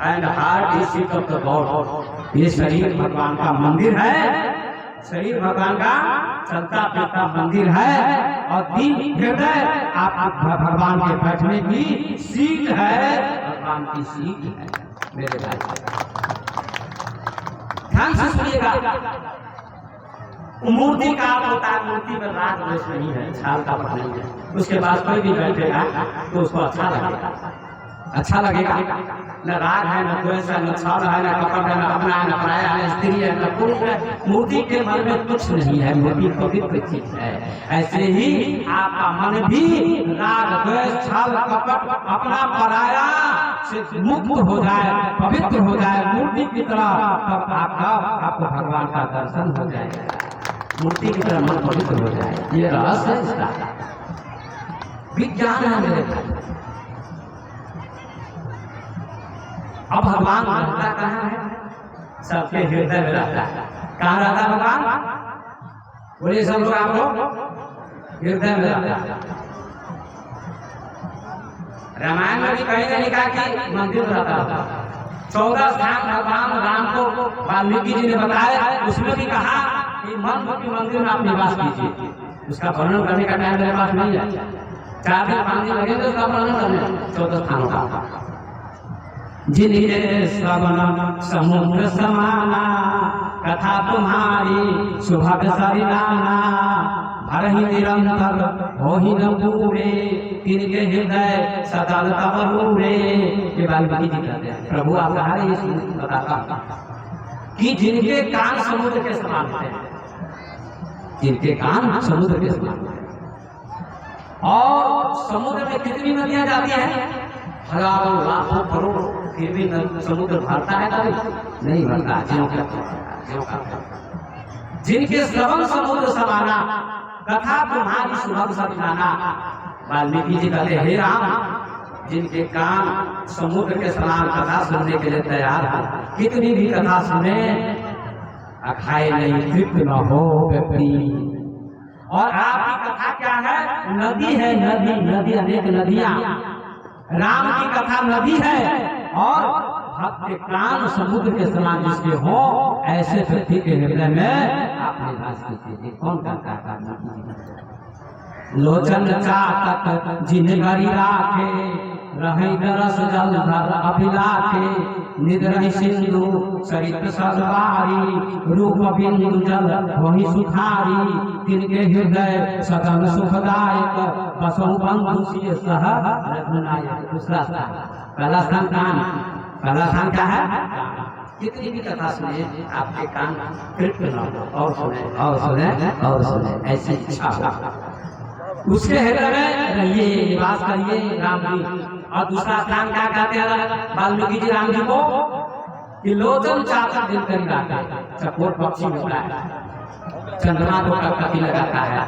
and heart is seat of the God. ये शरीर भगवान का मंदिर है, शरीर भगवान का चलता फिरता मंदिर है, और दिल हृदय आप भगवान के बैठने की सीट है, भगवान की सीट है मेरे भाई। ध्यान से सुनिएगा, मूर्ति का अर्थ होता है, मूर्ति में राग द्वेष नहीं है, छाल का नहीं है। उसके बाद कोई भी बैठेगा तो उसको अच्छा लगेगा, अच्छा लगेगा। न राग है, न द्वेष है, न छाल है, न कपट है, न अपना है, न पराया है, स्त्री है, न पुरुष है। मूर्ति के मन में कुछ नहीं है, मूर्ति पवित्र चीज है। ऐसे ही आपका मन भी राग द्वेष छाल कपट अपना पराया से मुक्त हो जाए, पवित्र हो जाए मूर्ति की तरह, तब आपको भगवान का दर्शन हो जाएगा, मूर्ति की तरह मन पवित्र हो जाए। ये रहस्य है इसका, विज्ञान है मेरे भाई। अब भगवान रहता कहाँ है? सबके हृदय में रहता है। कहाँ रहता है भगवान? बोलिए सब लोग, आप लोग हृदय में रहता है। रामायण में भी कहीं नहीं लिखा कि मंदिर में रहता है। 14 स्थान भगवान राम को वाल्मीकि जी ने बताया, उसमें भी कहा कि मन रूपी मंदिर में आप निवास कीजिए। उसका वर्णन करने का टाइम मेरे पास नहीं है, 4 दिन 5 दिन लगेंगे उसका वर्णन करने 14 स्थानों का। जिन्हें श्रवण समुद्र समाना, कथा तुम्हारी सुभग सरिलाना, भर ही निरंतर हो ही न पूरे, तिनके हृदय सदा तब रूरे। ये वाल्मीकि जी कहते हैं। प्रभु आप बताता कि जिनके कान समुद्र के समान है, जिनके कान समुद्र के समान है। और समुद्र में कितनी नदियां जाती हैं? हजारों लाखों करोड़ों, फिर भी समुद्र भरता है कभी नहीं भरता। जिनके श्रवण समुद्र समाना, कथा तुम्हारी सुभग सरिलाना। वाल्मीकि जी कहते हे राम, जिनके कान समुद्र के समान कथा सुनने के लिए तैयार है, कितनी भी कथा सुने अखाए नहीं, तृप्त न हो व्यक्ति। और आपकी कथा क्या है? नदी है, नदी नदी, अनेक नदियां। राम की कथा नदी है, और भक्त के कान समुद्र के समान जिसके हो, ऐसे व्यक्ति के हृदय में आप निवास कीजिए। कौन करता है? लोचन चातक जिनगरी राखे, रहे रस जल धर अभिलाखे, निद्र सिंधु सरित सरवारी, रूप बिंदु जल वही सुखारी, तिनके हृदय सदन सुखदायक, बसौ बंधु सिय सह रघुनायक। दूसरा स्थान, पहला स्थान कान, पहला स्थान क्या है? कितनी भी कथा सुने आपके कान तृप्त न हो, और सुने और सुने और सुने, ऐसी इच्छा हो। उसके हृदय में रहिए, निवास करिए राम जी। और दूसरा स्थान क्या कहते हैं वाल्मीकि जी राम जी को? कि लोचन चातक दिनकरी राखे, चकोर पक्षी होता है, चंद्रमा को कभी लगाता है,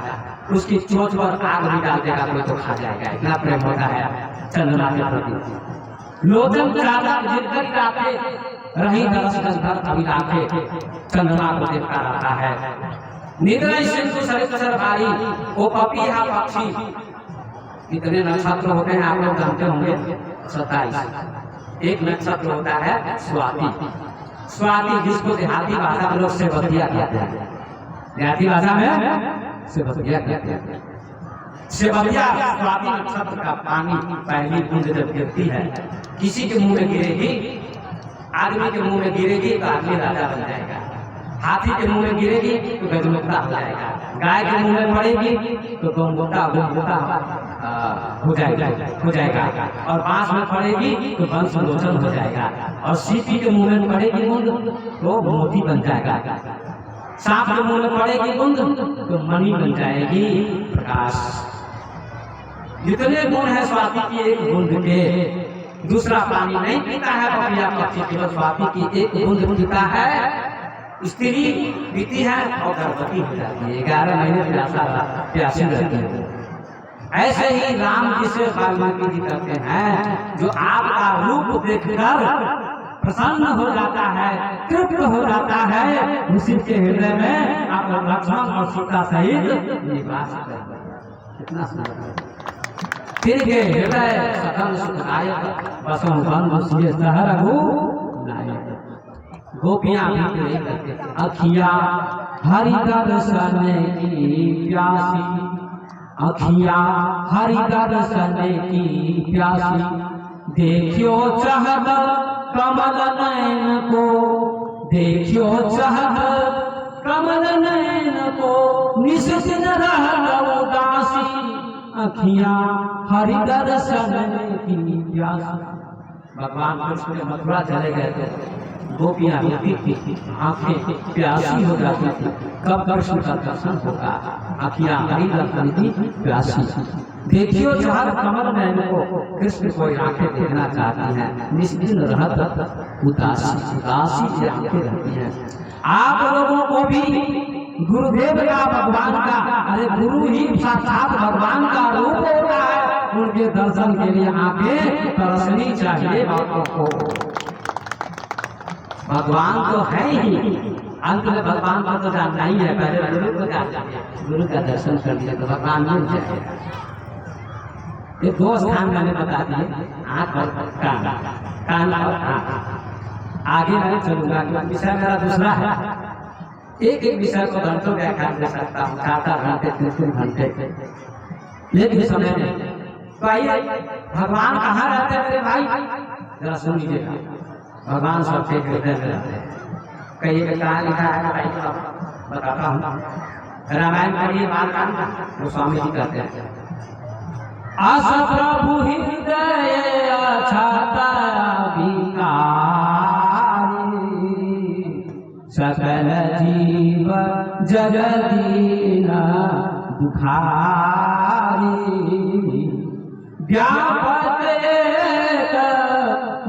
उसकी चोंच पर आग भी डाल देगा कोई तो खा जाएगा, इतना प्रेम होता है चंद्रमा के प्रति। लोचन चातक दिनकरी राखे, रही दरस धर अभिलाखे, चंद्रमा को देखता रहता है। निद्र सिंधु सरित सरवारी, वो पपीहा पक्षी। कितने नक्षत्र होते हैं आप लोग जानते होंगे? 27। एक नक्षत्र होता है स्वाति। स्वाति जिसको देहाती भाषा में लोग सेवतिया कहते हैं, देहाती भाषा में सेवतिया कहते हैं। सेवतिया स्वाति नक्षत्र का पानी पहली बूंद जब गिरती है, किसी के मुंह में गिरेगी, आदमी के मुंह में गिरेगी तो आदमी राजा बन जाएगा, हाथी के मुंह में गिरेगी तो गजमुक्ता हो जाएगा, गाय के मुंह में पड़ेगी तो गौमुक्ता हो जाएगा, और बांस में पड़ेगी तो वंश लोचन हो जाएगा, और सीपी के मुंह में पड़ेगी तो मोती बन जाएगा। सांप के मुंह में पड़ेगी बूंद तो मणि बन जाएगी प्रकाश। जितने गुण है स्वाति की एक बूंद के, दूसरा पानी नहीं पीता है पपिया पक्षी, केवल स्वाति की एक बूंद पीता है। स्त्री पीती है और गर्भवती हो जाती है, 11 महीने प्यासी रहती है। ऐसे ही राम जी से वाल्मीकि जी कहते हैं, जो आपका रूप देखकर प्रसन्न हो जाता है, तृप्त हो जाता है, उसी के हृदय में आप लक्ष्मण और सीता सहित निवास करते हैं। कितना सुंदर। तिनके हृदय सकल सुखदायक, बसों बन बसिए सहर हो नायक। गोपियां भी यही करते, अखिया हरि दर्शन की प्यासी, अखिया हरि दर्शन की प्यासी, देखियो चाहत कमल नयन को, देखियो चाहत कमल नयन को, निस दिन रहत उदासी, अखिया हरि दर्शन की प्यासी। भगवान कृष्ण मथुरा चले गए थे, गोपियां आंखें प्यासी हो जाती थी, कब कृष्ण का दर्शन होगा, आंखियां हरि दर्शन की प्यासी। देखियो चाहत कमल नयन को, कृष्ण को आंखें देखना चाहती हैं, निष्दिन रहत उदासी, उदासी से आंखें रहती हैं। आप लोगों को भी गुरुदेव का, भगवान का, अरे गुरु ही साक्षात भगवान का रूप होता है, उनके दर्शन के लिए आंखें तरसनी चाहिए। बातों को भगवान तो है ही, अंत में भगवान को तो जानना ही है, पहले गुरु को जानना है, गुरु का दर्शन कर दिया तो भगवान मिल जाए। ये 2 स्थान मैंने बता दिए, आंख और कान, कान और आंख। आगे मैं चलूंगा क्योंकि विषय मेरा दूसरा है। एक एक विषय को घंटों व्याख्यान दे सकता हूँ, 4 घंटे 3 घंटे, लेकिन समय नहीं। तो आइए, भगवान कहाँ रहते हैं मेरे भाई, जरा सुन लीजिएगा। भगवान सबके हृदय में रहते हैं। कई कहाँ लिखा है भाई, बताता हूँ। रामायण पढ़िए, बालकांड, वो स्वामी जी कहते हैं, आस प्रभु हृदय अछाता सकल जीव जगदीन दुखारी, व्यापक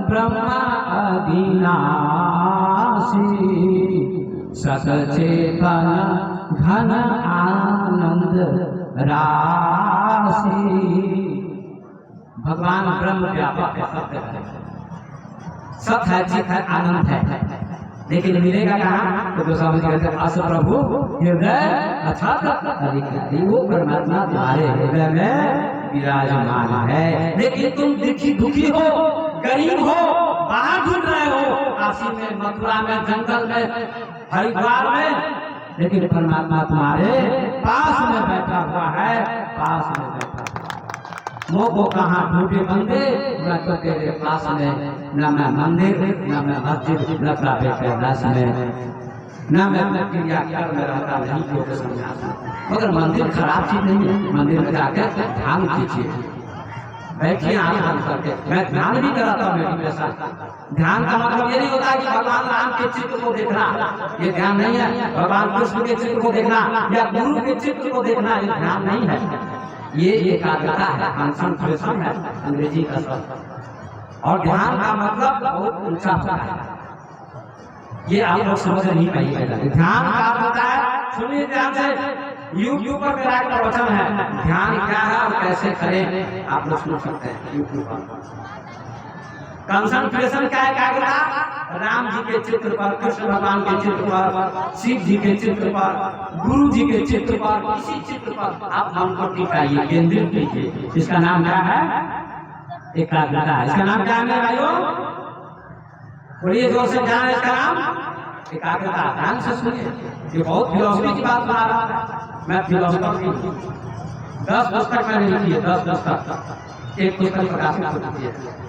ब्रह्मा अविनाशी, सकल चेतन घन आनंद राशि। भगवान ब्रह्म व्यापक है, सत्य है, चित है, आनंद है, लेकिन मिलेगा कहाँ? तो गोस्वामी जी कहते हैं, अस प्रभु हृदय अर्थात अधिकारी, वो परमात्मा तुम्हारे हृदय में विराजमान है। लेकिन तुम दुखी हो, गरीब हो, बाहर ढूंढ रहे हो, काशी में, मथुरा में, जंगल में, हरिद्वार में, लेकिन परमात्मा तुम्हारे पास में बैठा हुआ है, पास में बैठा। मोह को कहाँ ढूंढे बंदे, मैं तो तेरे पास में, न मैं मंदिर, न मैं मस्जिद, न काबे कैलाश में, न मैं क्रियाकार में रहता नहीं, योग संन्यास। मगर मंदिर खराब चीज नहीं है, मंदिर में जाकर ध्यान कीजिए, बैठिए आंख बंद करके। मैं ध्यान भी कराता हूँ मेडिटेशन। ध्यान का मतलब ये नहीं होता है कि भगवान राम के चित्र को देखना, ये ध्यान नहीं है। भगवान कृष्ण के चित्र को देखना या गुरु के चित्र को देखना, ये ध्यान नहीं है। ये एकाग्रता है, कंसंट्रेशन है, अंग्रेजी का शब्द। और ध्यान का मतलब बहुत ऊंचा होता है, ये आप लोग समझ नहीं पाइएगा। ध्यान का होता है, सुनिए ध्यान से, यूट्यूब पर मेरा एक प्रवचन है, ध्यान क्या है और कैसे करें, आप लोग सुन सकते हैं यूट्यूब पर। कंसंट्रेशन का एकाग्रता, राम जी के चित्र पर, कृष्ण भगवान के चित्र पर, शिव जी के चित्र पर, गुरु जी के चित्र पर, इसी चित्र पर आप मन को टिकाइए, केंद्रित कीजिए। इसका नाम क्या है? एकाग्रता है। इसका नाम क्या है मेरे भाइयों? बोलिए जोर से, क्या है इसका नाम? एकाग्रता। ध्यान से सुनिए, ये बहुत फिलोसफी की बात बता रहा है। मैं फिलोसफर की 10 पुस्तक मैंने लिखी है, 10 पुस्तक, एक पुस्तक प्रकाशित होती है।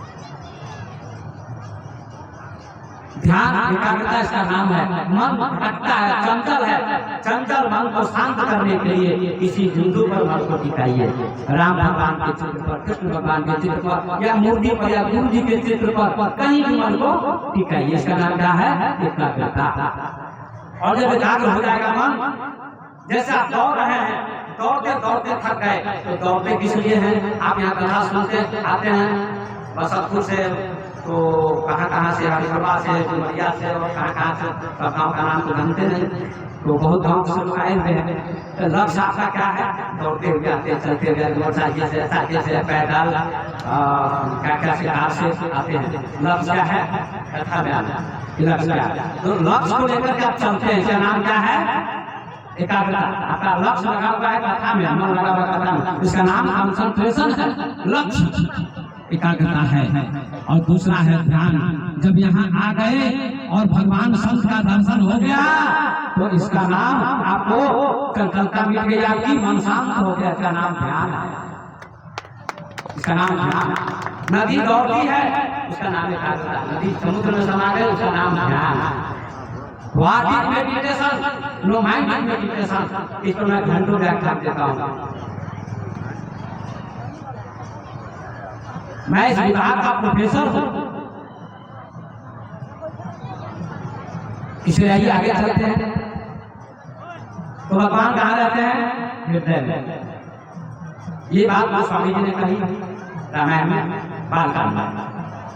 ध्यान एकाग्रता इसका नाम है। मन भटकता है, चंचल है, चंचल मन को शांत करने के लिए किसी बिंदु पर मन को टिकाइए। राम भगवान के चित्र पर, कृष्ण भगवान के चित्र पर, या मूर्ति पर, या गुरु जी के चित्र पर, कहीं भी मन को टिकाइए। इसका नाम क्या है? एकाग्रता। और जब एकाग्र हो जाएगा मन, जैसे आप दौड़ रहे हैं, दौड़ते दौड़ते थक गए, तो दौड़ते किस लिए हैं? आप यहाँ कथा सुनते आते हैं बसंतपुर से, तो कहाँ से, हरिद्वार से, डुमरिया से, और कहाँ से, सब गाँव का नाम तो जानते नहीं, तो बहुत गाँव से लोग आए हुए हैं। तो लक्ष्य आपका क्या है? दौड़ते हुए आते, चलते हुए, मोटरसाइकिल से, साइकिल से, पैदल, क्या से, कार से आते हैं। लक्ष्य क्या है? कथा में आना। लक्ष्य क्या है? तो लक्ष्य को लेकर के आप चलते हैं, इसका नाम क्या है? एकाग्रता। आपका लक्ष्य लगा हुआ है कथा में, मन लगा हुआ है कथा में, इसका नाम कंसंट्रेशन है। लक्ष्य एकाग्रता है। और दूसरा है ध्यान। जब यहाँ आ गए और भगवान संत का दर्शन हो गया, तो इसका नाम आपको चंचलता मिल गई, आपकी मन शांत हो गया, इसका नाम ध्यान है। इसका नाम ध्यान। नदी दौड़ती है, उसका नाम एकाग्रता। नदी समुद्र में समा गए, उसका नाम ध्यान है। What is meditation? No mind meditation. इसको मैं घंटों व्याख्या देता हूँ। मैं इस विभाग का प्रोफेसर हूँ, इसलिए आइए आगे चलते हैं। तो भगवान कहाँ रहते हैं? हृदय में। ये बात स्वामी जी ने कही रामायण में, बालकांड में।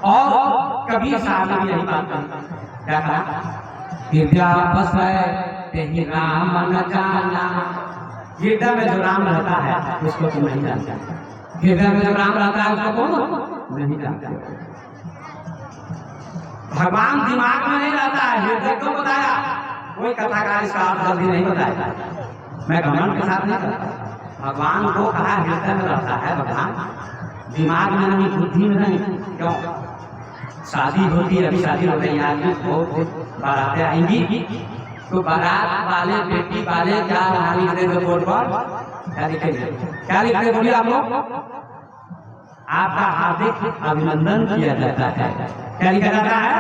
और कबीर साहब ने यही बात कही, क्या कहा? हृदय बसै तेहि राम न जाना। हृदय में जो राम रहता है उसको तुम नहीं जानते। हृदय में जो राम रहता है उसको कौन नहीं जानते। भगवान दिमाग में नहीं रहता है, हृदय को बताया। कोई कथाकार इसका आप जल्दी नहीं बताया, मैं घमंड के साथ नहीं करता। भगवान को कहा हृदय में रहता है, भगवान दिमाग में नहीं, बुद्धि में नहीं। क्यों? शादी होती है, अभी शादी हो रही है, आदमी बहुत बारातें आएंगी, तो बारात वाले, बेटी वाले क्या लिख देंगे बोर्ड पर? क्या लिखेंगे? क्या लिख रहे बोलिए आप लोग? आपका हार्दिक अभिनंदन किया जाता है। क्या लिखा जाता है?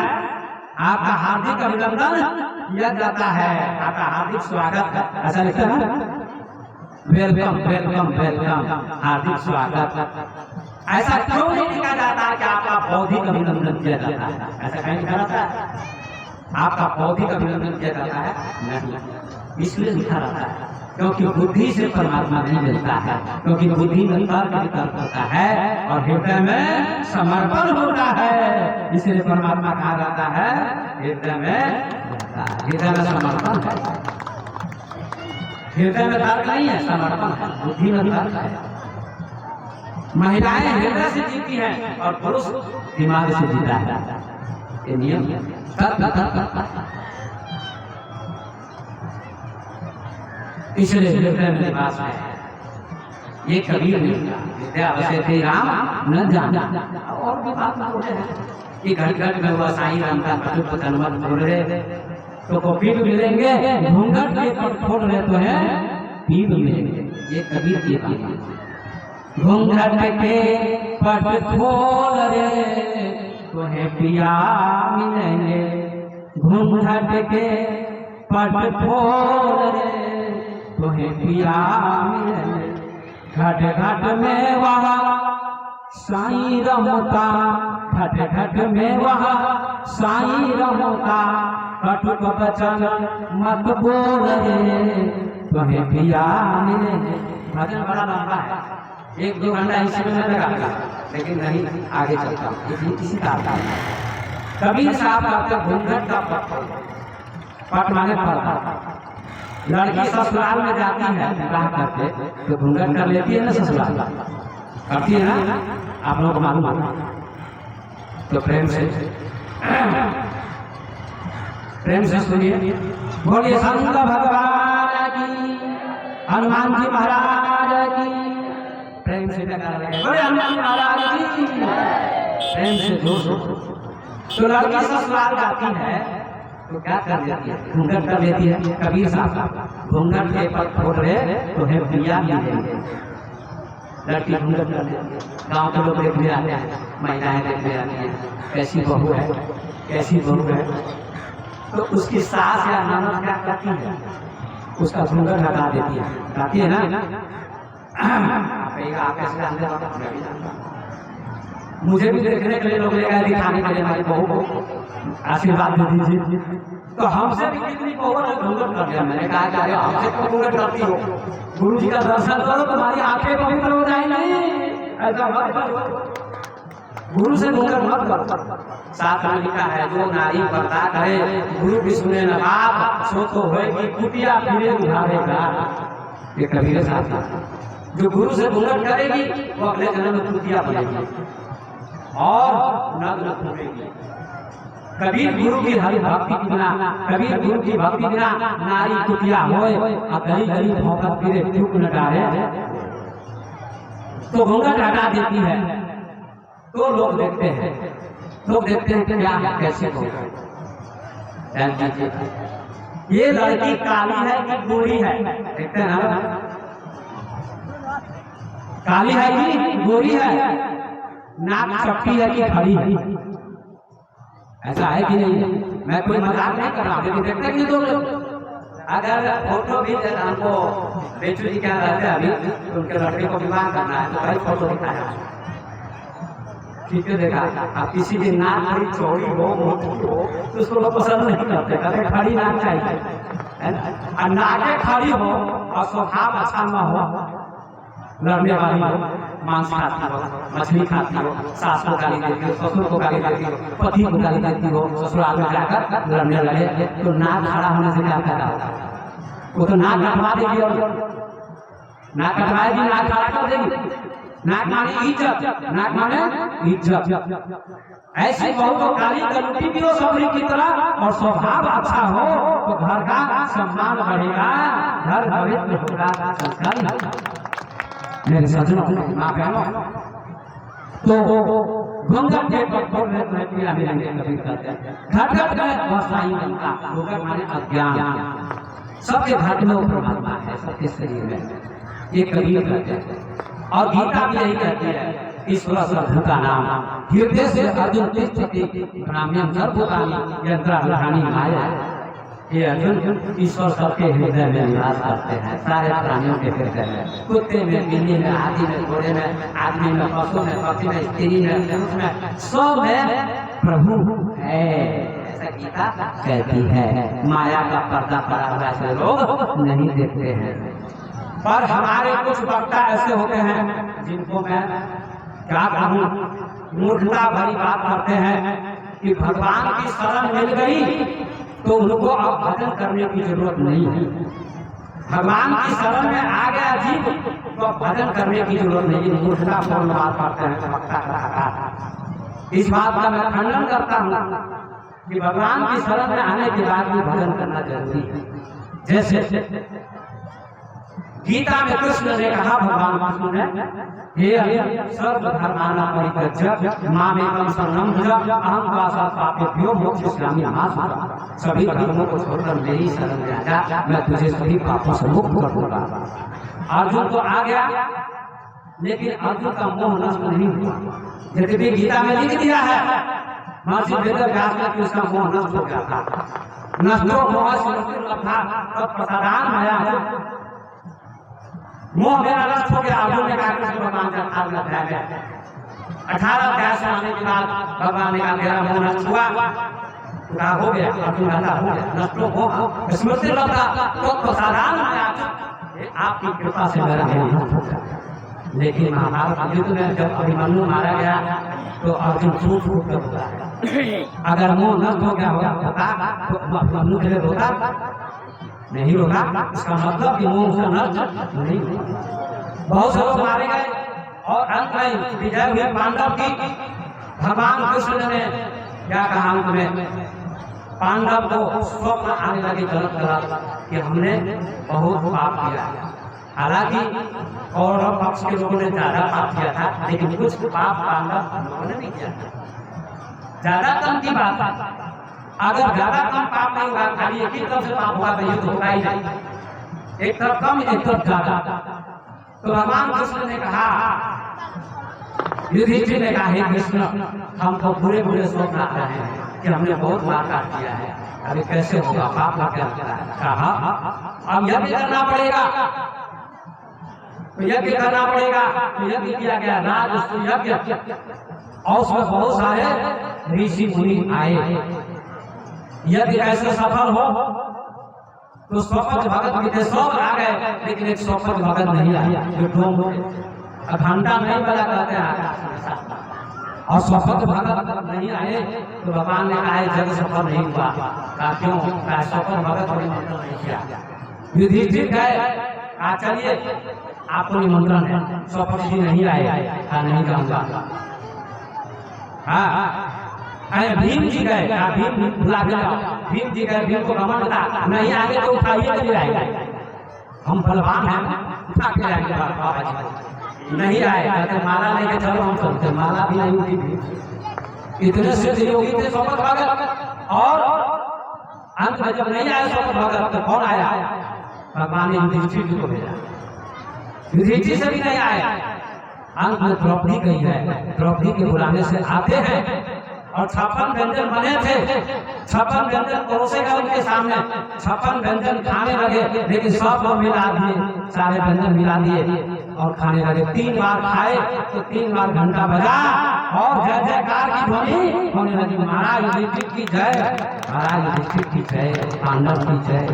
आपका हार्दिक अभिनंदन किया जाता है, आपका हार्दिक स्वागत है, ऐसा लिखा है। वेलकम वेलकम वेलकम, हार्दिक स्वागत। ऐसा क्यों नहीं लिखा जाता है कि आपका बौद्धिक अभिनंदन किया जाता है? ऐसा कहीं लिखा जाता है? आपका बौद्धिक अभिनंदन किया जाता है? नहीं, इसलिए लिखा रहता है क्योंकि बुद्धि से परमात्मा नहीं मिलता है, क्योंकि बुद्धि में तर्क वितर्क होता है और हृदय में समर्पण होता है। इसलिए परमात्मा कहा जाता है हृदय में रहता है। हृदय में समर्पण है, हृदय में तर्क नहीं है, समर्पण है, बुद्धि में तर्क है। महिलाएं हृदय से जीती हैं और पुरुष दिमाग से जीता है। ये नियम तर्क। इसलिए हृदय में निवास है। ये कबीर ने विद्या बसे थे राम न जाना। और भी बात बोले हैं कि घर घर में हुआ साईं राम का कटु तनमत बोल रहे, तो को पीठ मिलेंगे, घूंघट के पट खोल रहे तो है पीठ मिलेंगे। ये कबीर की बात है। घूंघट के पट खोल रहे तो है पिया मिलेंगे। घूंघट के पट खोल रहे तो है पिया मिलेंगे। घट घट में वहाँ साईं रमता, घट घट में वहाँ साईं रमता। कटुक बचन मत बोल रे तो है पिया मिलेंगे। भजन बड़ा लंबा है, 1-2 घंटा इसी में लगा, लेकिन नहीं आगे चलता हूँ। इसी का कबीर साहब आपका घूंघट का पट माने पड़ता। लड़की ससुराल में जाती है विवाह करके तो घूंघट कर लेती है ना, ससुराल करती है ना, आप लोगों को मालूम है। तो प्रेम से सुनिए, बोलिए संत भगवान की, हनुमान जी महाराज की। प्रेम से बोलिए हनुमान जी महाराज की। प्रेम से तो लड़की ससुराल जाती है तो क्या कर लेती है? घूंघट कर लेती है। कबीर साहब घूंघट के पट खोल रहे तो है पिया मिलेंगे। लड़की घूंघट कर लेती है। गाँव के लोग देखने आते हैं, महिलाएं देखने आती हैं, कैसी बहू है, कैसी बहू है। तो उसकी सास या ननद क्या करती है? उसका घूंघट हटा देती है, हटाती है ना। आप ऐसे जानते हो, मुझे भी देखने के लिए लोग लेकर दिखाने के लिए, हमारी बहू आशीर्वाद दे दीजिए। तो हमसे भी कितनी पौर घूंघट कर दिया। मैंने कहा कि हमसे क्यों घूंघट करती हो, गुरु जी का दर्शन करो तुम्हारी आंखें पवित्र हो जाएंगी, ऐसा मत करो, गुरु से घूंघट मत करो। साथ में लिखा है जो नारी पर्दा करे गुरु की सुने न बात, सो तो होएगी कुटिया फिरे उधारेगा। ये कबीर साहब, जो गुरु से घूंघट करेगी वो अगले जन्म में कुटिया बनेगी और नग्न घूमेगी। कबीर गुरु की हरि भक्ति के बिना, कबीर गुरु की भक्ति बिना नारी कुटिया होए और गली गली भौंकत फिरे चुप न डाले, तो घूंघट हटा देती है तो लोग देखते हैं, लोग देखते हैं कि क्या है, कैसे हो। ये लड़की काली है कि गोरी है, देखते हैं ना, काली है कि गोरी है, नाक चपटी है कि खड़ी है, ऐसा है कि नहीं। मैं कोई मजाक नहीं कर रहा हूँ, लेकिन देखते हैं कि लोग अगर फोटो भी हमको बेचू जी क्या रहते हैं अभी, तो उनके लड़के को विवाह करना है तो भाई फोटो दिखाया, ठीक है देखा। आप किसी की नाक बड़ी चौड़ी हो मोटी हो तो उसको लोग पसंद नहीं करते, कहते खड़ी नाक चाहिए, और नाके खड़ी हो और स्वभाव अच्छा न हो, लड़ने वाली हो, मांस खाती हो, मछली खाती हो, सास को गाली देती हो, ससुर को गाली देती हो, पति को गाली देती हो, ससुराल में जाकर लड़ने लगे तो नाक खड़ा होने से क्या फायदा होगा। वो तो नाक कटवा देगी और नाक कटवाएगी, नाक खड़ा कर देगी। नाक माने इज्जत, नाक माने इज्जत। ऐसी बहू तो काली गलती भी हो सबरी की तरह और स्वभाव अच्छा हो तो घर का सम्मान बढ़ेगा, घर पवित्र होगा, संस्कारी होगा। मेरे सज्जनों माँ बहनों, तो घूंघट के पत्थर में पीला मिलेंगे कभी कहते हैं, घट घट में वसाई बनता, घूंघट माने अज्ञान। सबके घट में वो परमात्मा है, सबके शरीर में, ये कबीर कहते हैं। और गीता भी यही कहती है, ईश्वर सर्वभूता का नाम हृदय से अर्जुन तिष्ठति ब्राह्मण सर्वभूतानि यंत्रानि माया। ये अर्जुन ईश्वर सबके हृदय में निवास करते हैं, सारे प्राणियों के हृदय में, कुत्ते में, बिल्ली में, हाथी में, घोड़े में, आदमी में, पशु में, पक्षी में, स्त्री में, पुरुष में, सब में प्रभु है, ऐसा गीता कहती है। माया का पर्दा पड़ा हुआ से लोग नहीं देखते हैं, पर हमारे कुछ वक्ता ऐसे होते हैं जिनको मैं क्या कहूँ, मूर्खता भरी बात करते हैं कि भगवान की शरण मिल गई तो उनको अब भजन करने की जरूरत नहीं है, भगवान की शरण में आ गया जीव तो अब भजन करने की जरूरत नहीं है। मूर्खता पूर्ण बात करते हैं वक्ता। इस बात का मैं खंडन करता हूँ कि भगवान की शरण में आने के बाद भी भजन करना जरूरी है। जैसे गीता में कृष्ण ने कहा, भगवान कृष्ण ने, हे सर्वधर्माणां परित्यज्य मामेकं शरणं व्रज अहं त्वा सर्वपापेभ्यो मोक्षयिष्यामि मा शुचः। सभी धर्मों को छोड़कर मेरी शरण में आ जा, मैं तुझे सभी पापों से मुक्त कर दूंगा। अर्जुन तो आ गया, लेकिन अर्जुन का मोह नष्ट नहीं हुआ। यद्यपि गीता में लिख दिया है, महर्षि वेदव्यास ने कि उसका मोह नष्ट हो गया था, नष्टो मोहः तत्प्रसादान् मया। मोह मेरा नष्ट हो गया। अर्जुन ने कहा कृष्ण भगवान का 18 अध्याय है, 18 अध्याय से आने के बाद भगवान ने कहा मेरा मोह नष्ट हुआ, कहा हो गया, अर्जुन कहता हो गया, नष्ट हो स्मृति लब्धा तो प्रसादान आपकी कृपा से मेरा मोह नष्ट हो गया। लेकिन महाभारत युद्ध में जब अभिमन्यु मारा गया तो अर्जुन फूट फूट कर रोता है। अगर मोह नष्ट हो गया होता तो अभिमन्यु के लिए रोता नहीं होगा, इसका मतलब कि मोह से नष्ट नहीं होगा। बहुत से लोग मारे गए और अंत में विजय हुई पांडव की। भगवान कृष्ण ने क्या कहा अंत में, पांडव को स्वप्न आने लगे गलत गलत कि हमने बहुत पाप किया। हालांकि कौरव पक्ष के लोगों ने ज्यादा पाप किया था, लेकिन कुछ पाप पांडव लोगों ने नहीं किया। ज्यादा कम की बात, अगर ज्यादा कम पाप नहीं होगा, खाली एक ही तरफ से पाप होगा तो युद्ध होगा ही नहीं, एक तरफ कम एक तरफ ज्यादा। तो भगवान कृष्ण ने कहा, युधिष्ठिर ने कहा, हे कृष्ण हम तो बुरे बुरे स्वप्न आ रहे हैं कि हमने बहुत मारकाट किया है, अभी कैसे होगा, पाप लग गया। कहा अब यज्ञ करना पड़ेगा, तो यज्ञ करना पड़ेगा। तो यज्ञ किया गया, राजसूय यज्ञ, और उसमें बहुत सारे ऋषि मुनि आए। यदि ऐसे सफल हो तो स्वपथ भगत भी थे, सब आ गए, लेकिन एक स्वपथ भगत नहीं आया जो ढोंग घंटा नहीं बजा करते हैं और स्वपथ भगत नहीं आए तो भगवान ने कहा जग सफल नहीं हुआ। कहा क्यों? कहा स्वपथ भगत को निमंत्रण नहीं किया। युधिष्ठिर गए, कहा चलिए आपको निमंत्रण है, स्वपथ जी नहीं आए, कहा नहीं जाऊंगा। हाँ भीम जी गए, कहा भीम बुला के लाओ। भीम जी गए, भीम को घमंड था, नहीं आगे तो उठाइए के आएगा, हम बलवान हैं, उठा के लाएंगे बाबा जी। नहीं आए, कहते माला लेके चलो हम चलते, माला भी नहीं उठी। इतने से योगी थे स्वपथ भगत। और अंत में जब नहीं आए स्वपथ भगत तो कौन आया? भगवान ने युधिष्ठिर जी को भेजा। युधिष्ठिर से भी नहीं आए। अंत में द्रौपदी गई है, द्रौपदी के बुलाने से आते हैं और 56 व्यंजन बने थे, 56 व्यंजन परोसे गए उनके सामने, 56 व्यंजन खाने लगे, लेकिन सबको मिला दिए, सारे व्यंजन मिला दिए और खाने लगे। 3 बार खाए तो 3 बार घंटा बजा और जय जयकार की ध्वनि होने लगी। महाराज युधिष्ठिर की जय, महाराज युधिष्ठिर की जय, पांडव की जय।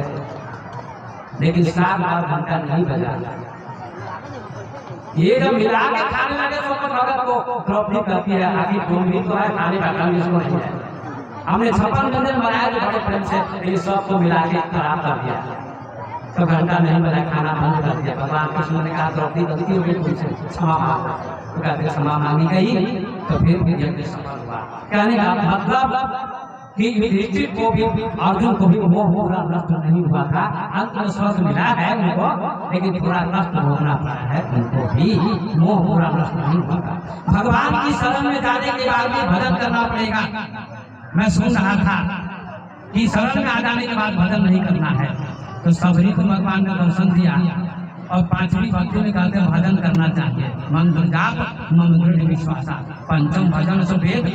लेकिन 7 बार घंटा नहीं बजा। ये जब मिला के खाने लगे स्वपथ भगत को, द्रौपदी कहती है आखिर तुम भी तो है खाने का काम, इसको नहीं है। हमने 56 व्यंजन बनाया तो बड़े प्रेम से, लेकिन सबको मिला के खराब कर दिया, तो घंटा नहीं बजा, खाना बंद कर दिया। भगवान कृष्ण ने कहा द्रौपदी गलती हो गई, तुमसे क्षमा मांगो। तो कहते क्षमा मांगी गई तो फिर यज्ञ सफल हुआ। कहने का मतलब कि युधिष्ठिर को भी अर्जुन को भी मोह पूरा नष्ट नहीं हुआ था। अंत में स्वर्ग मिला है उनको, लेकिन पूरा नष्ट भोगना पड़ा है उनको भी, मोह पूरा नष्ट नहीं हुआ था। भगवान की शरण में जाने के बाद भी भजन करना पड़ेगा। मैं सुन रहा था कि शरण में आ जाने के बाद भजन नहीं करना है, तो सबरी को भगवान ने दर्शन दिया और 5वीं भक्ति में कहते भजन करना चाहिए। मंत्र जाप मम दृढ़ विश्वासा, पंचम भजन से वेद।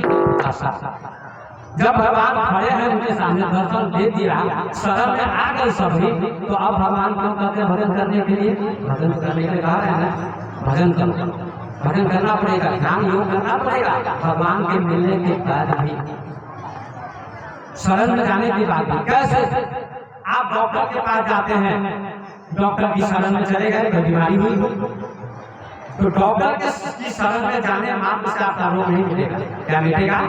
जब भगवान खड़े हैं उनके सामने दर्शन दे दिया, शरण में आ गए सभी, तो अब भगवान क्यों कहते हैं भजन करने के लिए? भजन करने के कहा है ना, भजन करो, भजन करना पड़ेगा, ध्यान योग करना पड़ेगा। भगवान के मिलने के बाद भी, शरण में जाने के बाद भी कैसे? आप डॉक्टर के पास जाते हैं, डॉक्टर की शरण में चले गए, कोई बीमारी हुई तो डॉक्टर की शरण में जाने मात्र से आपका रोग नहीं मिलेगा। क्या मिलेगा?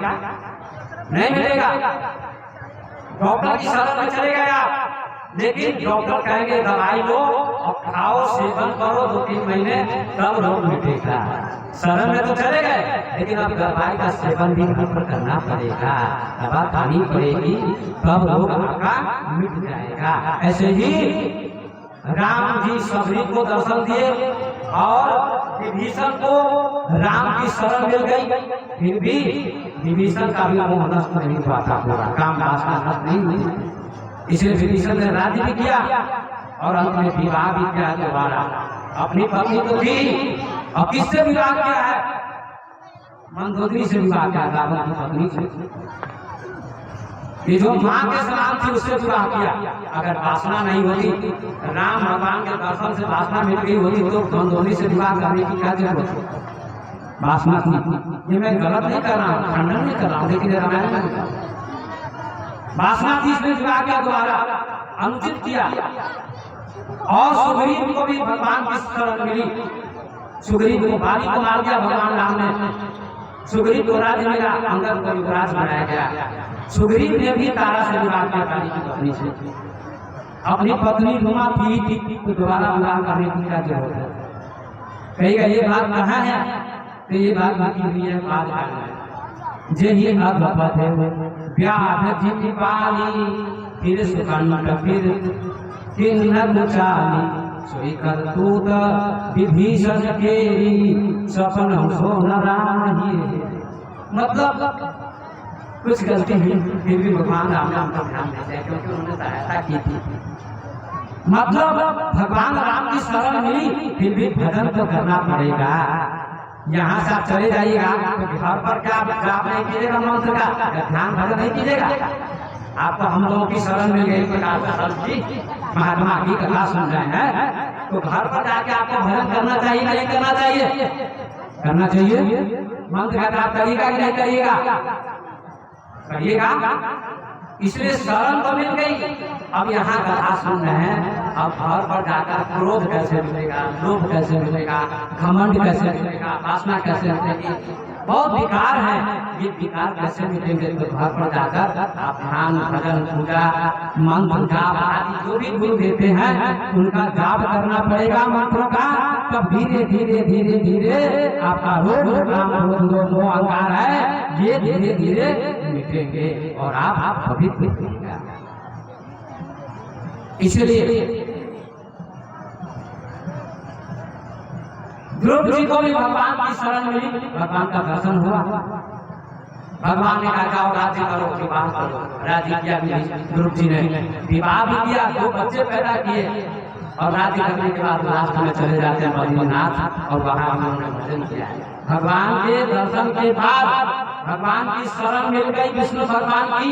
नहीं मिलेगा। डॉक्टर की शरण में चले गए आप, लेकिन डॉक्टर कहेंगे दवाई लो और खाओ, सेवन करो 2-3 महीने, तब रोग मिटेगा। शरण में तो चले गए, लेकिन अब दवाई का सेवन भी करना पड़ेगा, दवा खानी पड़ेगी, तब रोग आपका मिट जाएगा। ऐसे ही राम जी सबरी को दर्शन दिए और विभीषण को राम की शरण मिल गई, फिर भी विभीषण का भी मोह नष्ट नहीं हुआ था, पूरा काम वासना नष्ट नहीं हुई। इसलिए विभीषण ने राज्य भी किया और अंत में विवाह भी किया दोबारा। अपनी पत्नी तो थी और किससे विवाह किया है? मंदोदरी से विवाह किया, रावण की पत्नी से। ये जो माँ के समान थी उससे विवाह किया। अगर वासना नहीं होती, राम भगवान के दर्शन से वासना मिल गई होती तो मंदोदरी से विवाह करने की क्या जरूरत है? वासना थी। ये मैं गलत नहीं कर रहा हूँ, खंडन नहीं कर रहा हूँ, लेकिन रामायण में वासना थी, इसने विवाह किया दोबारा, अनुचित किया। और सुग्रीव को भी भगवान की शरण मिली, सुग्रीव को बाली को मार दिया भगवान राम ने, सुग्रीव को राज्य मिला, अंगद को युवराज बनाया गया। सुग्रीव ने भी तारा से विवाह किया, तारी की पत्नी से। अपनी पत्नी रुमा थी तो दोबारा विवाह करने की क्या जरूरत है? कहेगा ये बात कहाँ है? तो ये बात लिखी हुई है आज जे ही अद्भुत है व्याध जिति पाली, फिर सुकंठ फिर किन्नर चाली, सोई करतूत विभीषण केरी, सपन सो न राही। मतलब कुछ गलती हुई, फिर भी भगवान राम नाम का ध्यान देते हैं क्योंकि उन्होंने सहायता की थी। मतलब भगवान राम की शरण मिली, फिर भी भजन तो करना पड़ेगा। यहाँ से आप चले जाइएगा तो घर पर क्या जाप नहीं कीजिएगा, मंत्र का ध्यान भजन नहीं कीजिएगा। आपको हम लोगों की शरण मिल गई प्रकार जी महात्मा की कथा सुन रहे हैं, तो घर पर जाके आपको भजन करना चाहिए, नहीं करना चाहिए? करना चाहिए। मंत्र का जाप करिएगा कि नहीं करिएगा? करिएगा। इसलिए शरण तो मिल गई। अब यहाँ कथा सुन रहे हैं, अब घर पर जाकर क्रोध कैसे मिलेगा, लोभ कैसे मिलेगा, घमंड कैसे मिलेगा, वासना कैसे मिलेगी, बहुत विकार है, ये विकार कैसे मिलेंगे। तो घर पर जाकर आप ध्यान, भजन, पूजा, मंत्र जाप आदि जो भी गुरु देते हैं उनका जाप करना पड़ेगा मंत्रों का। तब धीरे धीरे धीरे धीरे आपका रोग काम क्रोध मोह अहंकार है ये धीरे धीरे मिटेंगे और आप पवित्र होंगे। इसलिए ध्रुव जी को भी भगवान की शरण मिली, भगवान का दर्शन हुआ। भगवान ने कहा जाओ राज्य करो, विवाह करो। राज्य किया ध्रुव जी ने, विवाह भी किया, 2 बच्चे पैदा किए और राज्य करने के बाद लास्ट में चले जाते हैं बद्रीनाथ और वहां उन्होंने भजन किया। भगवान के दर्शन के बाद भगवान की शरण मिल गई, विष्णु भगवान की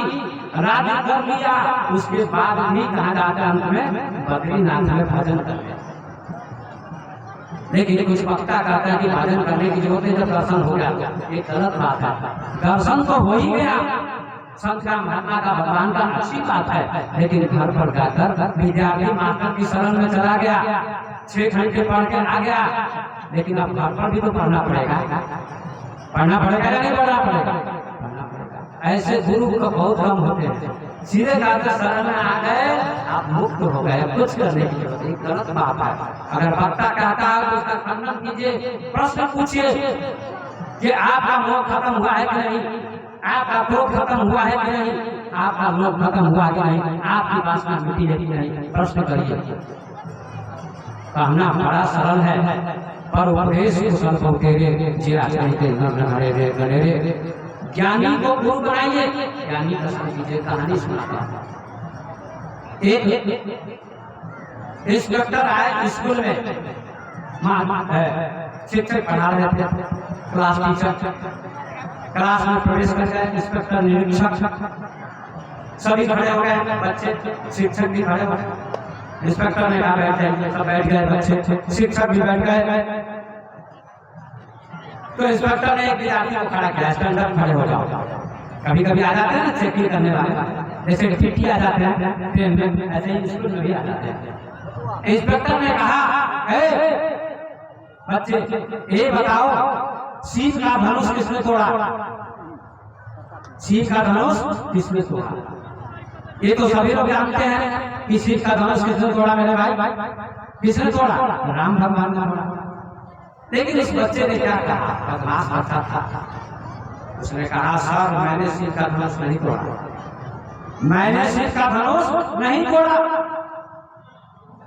राज्य कर लिया। उसके बाद भी कहा जाता है अंत में बद्रीनाथ में भजन कर लिया। लेकिन कुछ वक्ता कहता है कि भजन करने की जरूरत है जब दर्शन हो गया, ये गलत बात है। दर्शन तो हो ही गया, संत का महात्मा का भगवान का अच्छी बात है, लेकिन घर पर जाकर विद्यार्थी मास्टर की शरण में चला गया, 6 घंटे पढ़ के आ गया, लेकिन अब घर पर भी तो पढ़ना पड़ेगा या नहीं पढ़ना पड़ेगा? ऐसे गुरु को बहुत कम होते हैं। सीधे जाकर शरण में आ गए, आप मुक्त हो गए, कुछ करने की जरूरत नहीं। गलत बात है। अगर वक्ता कहता है तो उसका खंडन कीजिए, प्रश्न पूछिए कि आपका मोह खत्म हुआ है कि नहीं, आपका क्रोध खत्म हुआ है कि नहीं, आपका लोभ खत्म हुआ है कि नहीं, आपकी वासना मिटी है कि नहीं, प्रश्न करिए। कहना बड़ा सरल है, पर उपदेश कुशल को तेरे जिया चढ़ते नरे रे गणेरे। ज्ञानी को गुरु बनाइए, ज्ञानी का सुन कीजिए, कहानी सुनाता है। एक इंस्पेक्टर आए स्कूल में, शिक्षक पढ़ा रहे थे, क्लास टीचर क्लास में प्रवेश कर गए। इंस्पेक्टर निरीक्षक सभी खड़े हो गए, बच्चे, शिक्षक भी खड़े हो गए। इंस्पेक्टर ने कहा बैठे, सब बैठ गए बच्चे, शिक्षक भी बैठ गए। तो इंस्पेक्टर ने एक विद्यार्थी को खड़ा किया, स्टैंड अप, खड़े हो जाओ। कभी कभी आ जाते हैं ना चेकिंग करने वाले, जैसे टीटी आ जाते हैं ट्रेन में, ऐसे ही स्कूल में भी आ जाते हैं। इंस्पेक्टर ने कहा, बच्चे ये बताओ शिव का धनुष किसने तोड़ा? शिव का धनुष किसने तोड़ा? ये तो सभी लोग जानते हैं कि शिव का धनुष किसने तोड़ा मेरे भाई? किसने तोड़ा? राम भगवान ने तोड़ा। लेकिन इस बच्चे ने क्या कहा? बदमाश बच्चा था, उसने कहा सर मैंने शिव का धनुष नहीं तोड़ा, मैंने शिव का धनुष नहीं तोड़ा।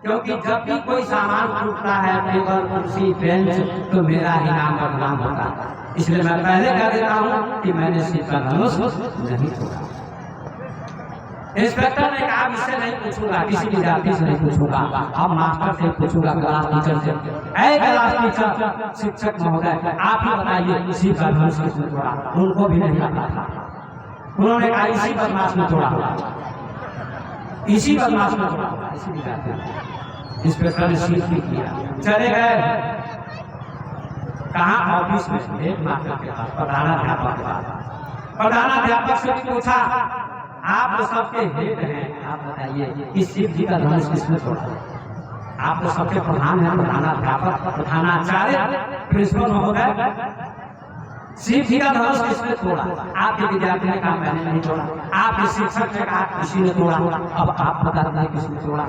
क्योंकि जब भी कोई सामान टूटता है, टेबल, कुर्सी, बेंच, तो मेरा ही नाम बदनाम होता है। इसलिए मैं पहले कह देता हूँ कि मैंने शिव का धनुष नहीं तोड़ा। इंस्पेक्टर ने कहा इससे नहीं पूछूंगा, किसी विद्यार्थी से नहीं पूछूंगा, अब मास्टर से पूछूंगा, क्लास टीचर से। क्लास टीचर, शिक्षक महोदय, आप ही बताइए शिव का धनुष किसने तोड़ा? उनको भी नहीं पता था। उन्होंने कहा इसी बदमाश ने तोड़ा होगा, इसी बदमाश ने तोड़ा होगा, इसी विद्यार्थी ने। इंस्पेक्टर ने सीट भी किया, चले गए। कहाँ? ऑफिस में, एक मास्टर के पास, प्रधानाध्यापक के पास। प्रधानाध्यापक से भी पूछा आप तो सबके हेड हैं, आप बताइए कि शिव जी का धनुष किसने तोड़ा? आप तो सबके प्रधान हैं, प्रधानाध्यापक, प्रधानाचार्य, प्रिंसिपल महोदय, शिव जी का धनुष किसने तोड़ा? आपके विद्यार्थी ने कहा मैंने नहीं तोड़ा, आपके शिक्षक ने कहा किसी ने तोड़ा। अब आप बता दें किसने तोड़ा?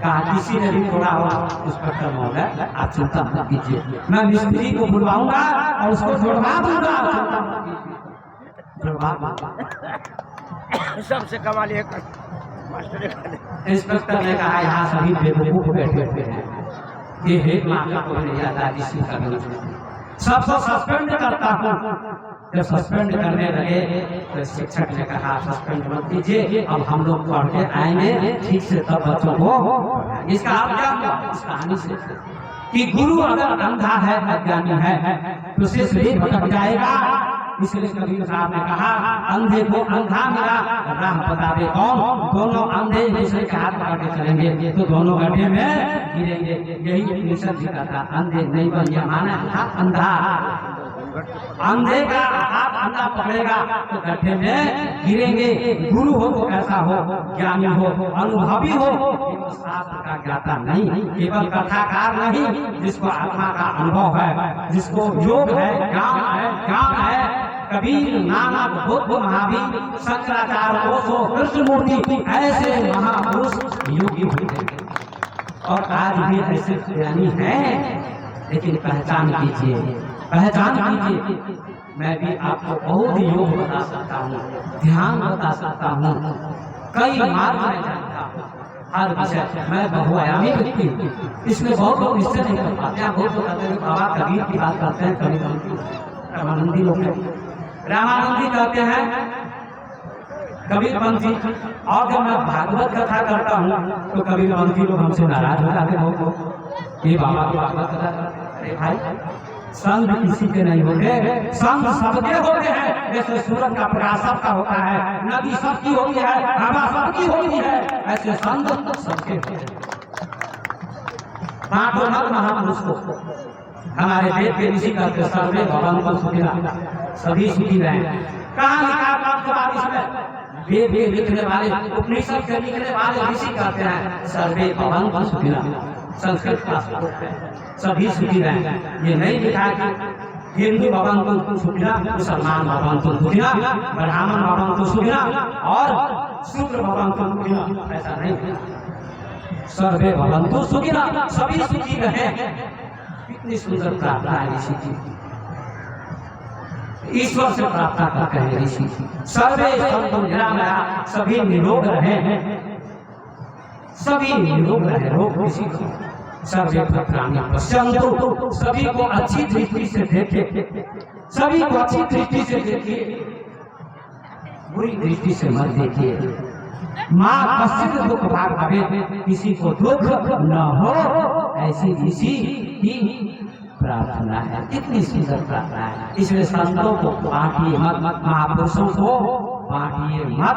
कहा किसी ने भी तोड़ा होगा। इंस्पेक्टर महोदय आप चिंता मत कीजिए, मैं मिस्त्री को बुलवाऊंगा और उसको जुड़वा दूंगा, चिंता मत कीजिए, जुड़वा दूंगा। सबसे कमाल एक इंस्पेक्टर ने कहा यहाँ सभी बेवकूफ बैठे हुए हैं, ये हेड मास्टर को नहीं आता किसी का धनुष, सबको सस्पेंड करता हूँ। जब सस्पेंड करने लगे तो शिक्षक ने कहा सस्पेंड मत कीजिए, अब हम लोग पढ़ के आएंगे ठीक से, तब बच्चों को। इसका अर्थ क्या हुआ इस कहानी से? कि गुरु अगर अंधा है, अज्ञानी है, तो शिष्य भी भटक जाएगा। इसलिए कबीर साहब ने कहा अंधे को अंधा मिला, राह बता दे कौन? दोनों अंधे दूसरे के हाथ पकड़ के चलेंगे तो दोनों गड्ढे में गिरेंगे। यही उपनिषद जी का था, अंधे नहीं बन, माना था अंधा। अंधे का हाथ अंधा पकड़ेगा तो गड्ढे में गिरेंगे। गुरु हो तो ऐसा हो, ज्ञानी हो, अनुभवी हो, केवल शास्त्र का ज्ञाता नहीं, केवल कथाकार नहीं, जिसको आत्मा का अनुभव है, जिसको योग है, ज्ञान है। कबीर, नानक, बुद्ध, महावीर, शंकराचार्य, ओशो, कृष्णमूर्ति, ऐसे महापुरुष योगी हुए और आज भी ऐसे ज्ञानी हैं। लेकिन पहचान कीजिए, पहचान कीजिए। मैं भी आपको बहुत योग बता सकता हूँ, ध्यान बता सकता हूँ, कई मार्ग मैं जानता हूँ, हर विषय। मैं बहुआयामी व्यक्ति हूँ, इसमें बहुत लोग निश्चय नहीं कर पाते हैं। बहुत लोग कहते हैं बाबा कबीर की बात करते हैं, कबीर रामानंदी लोग रामानंदी कहते हैं कबीरपंथी। और जब मैं भागवत कथा करता हूँ तो कबीरपंथी लोग हमसे नाराज हो जाते हैं। ये बाबा की भागवत कथा, अरे भाई संत किसी के नहीं होते, संत सबके होते हैं। जैसे सूरज का प्रकाश सबका होता है, नदी सबकी होती है, हवा सबकी होती है, ऐसे संत सबके होते हैं। महापुरुष को हमारे वेद के ऋषि कहते सर्वे भवन्तु सुखिनः, सभी सुखी रहे। कहाँ लिखा 542 में? वेद के लिखने वाले, उपनिषद के लिखने वाले ऋषि कहते हैं सर्वे भवन्तु सुखिनः। संस्कृत का श्लोक है, सभी सुखी रहे। ये नहीं लिखा कि हिंदू भवन्तु सुखिनः, मुसलमान भवन्तु सुखिनः, ब्राह्मण भवन्तु सुखिनः और शूद्र भवन्तु सुखिनः, ऐसा नहीं। सर्वे भवन्तु सुखिनः, सभी सुखी रहे। कितनी सुंदर प्रार्थना है ऋषि की, ईश्वर से प्रार्थना करते हैं ऋषि। सर्वे सन्तु निरामया, सभी निरोग रहे, सभी निरोग रहे, रोग किसी को। सर्वे भद्राणि पश्यन्तु, सभी को अच्छी दृष्टि से देखे, सभी को अच्छी दृष्टि से देखिए, बुरी दृष्टि से मत देखिए। माँ कश्चित् दुख भाग भवेत्, किसी को दुख न हो, ऐसी ऋषि की प्रार्थना है। कितनी सुंदर प्रार्थना है। इसलिए संतों को बांटिए मत, महापुरुषों को बांटिए मत।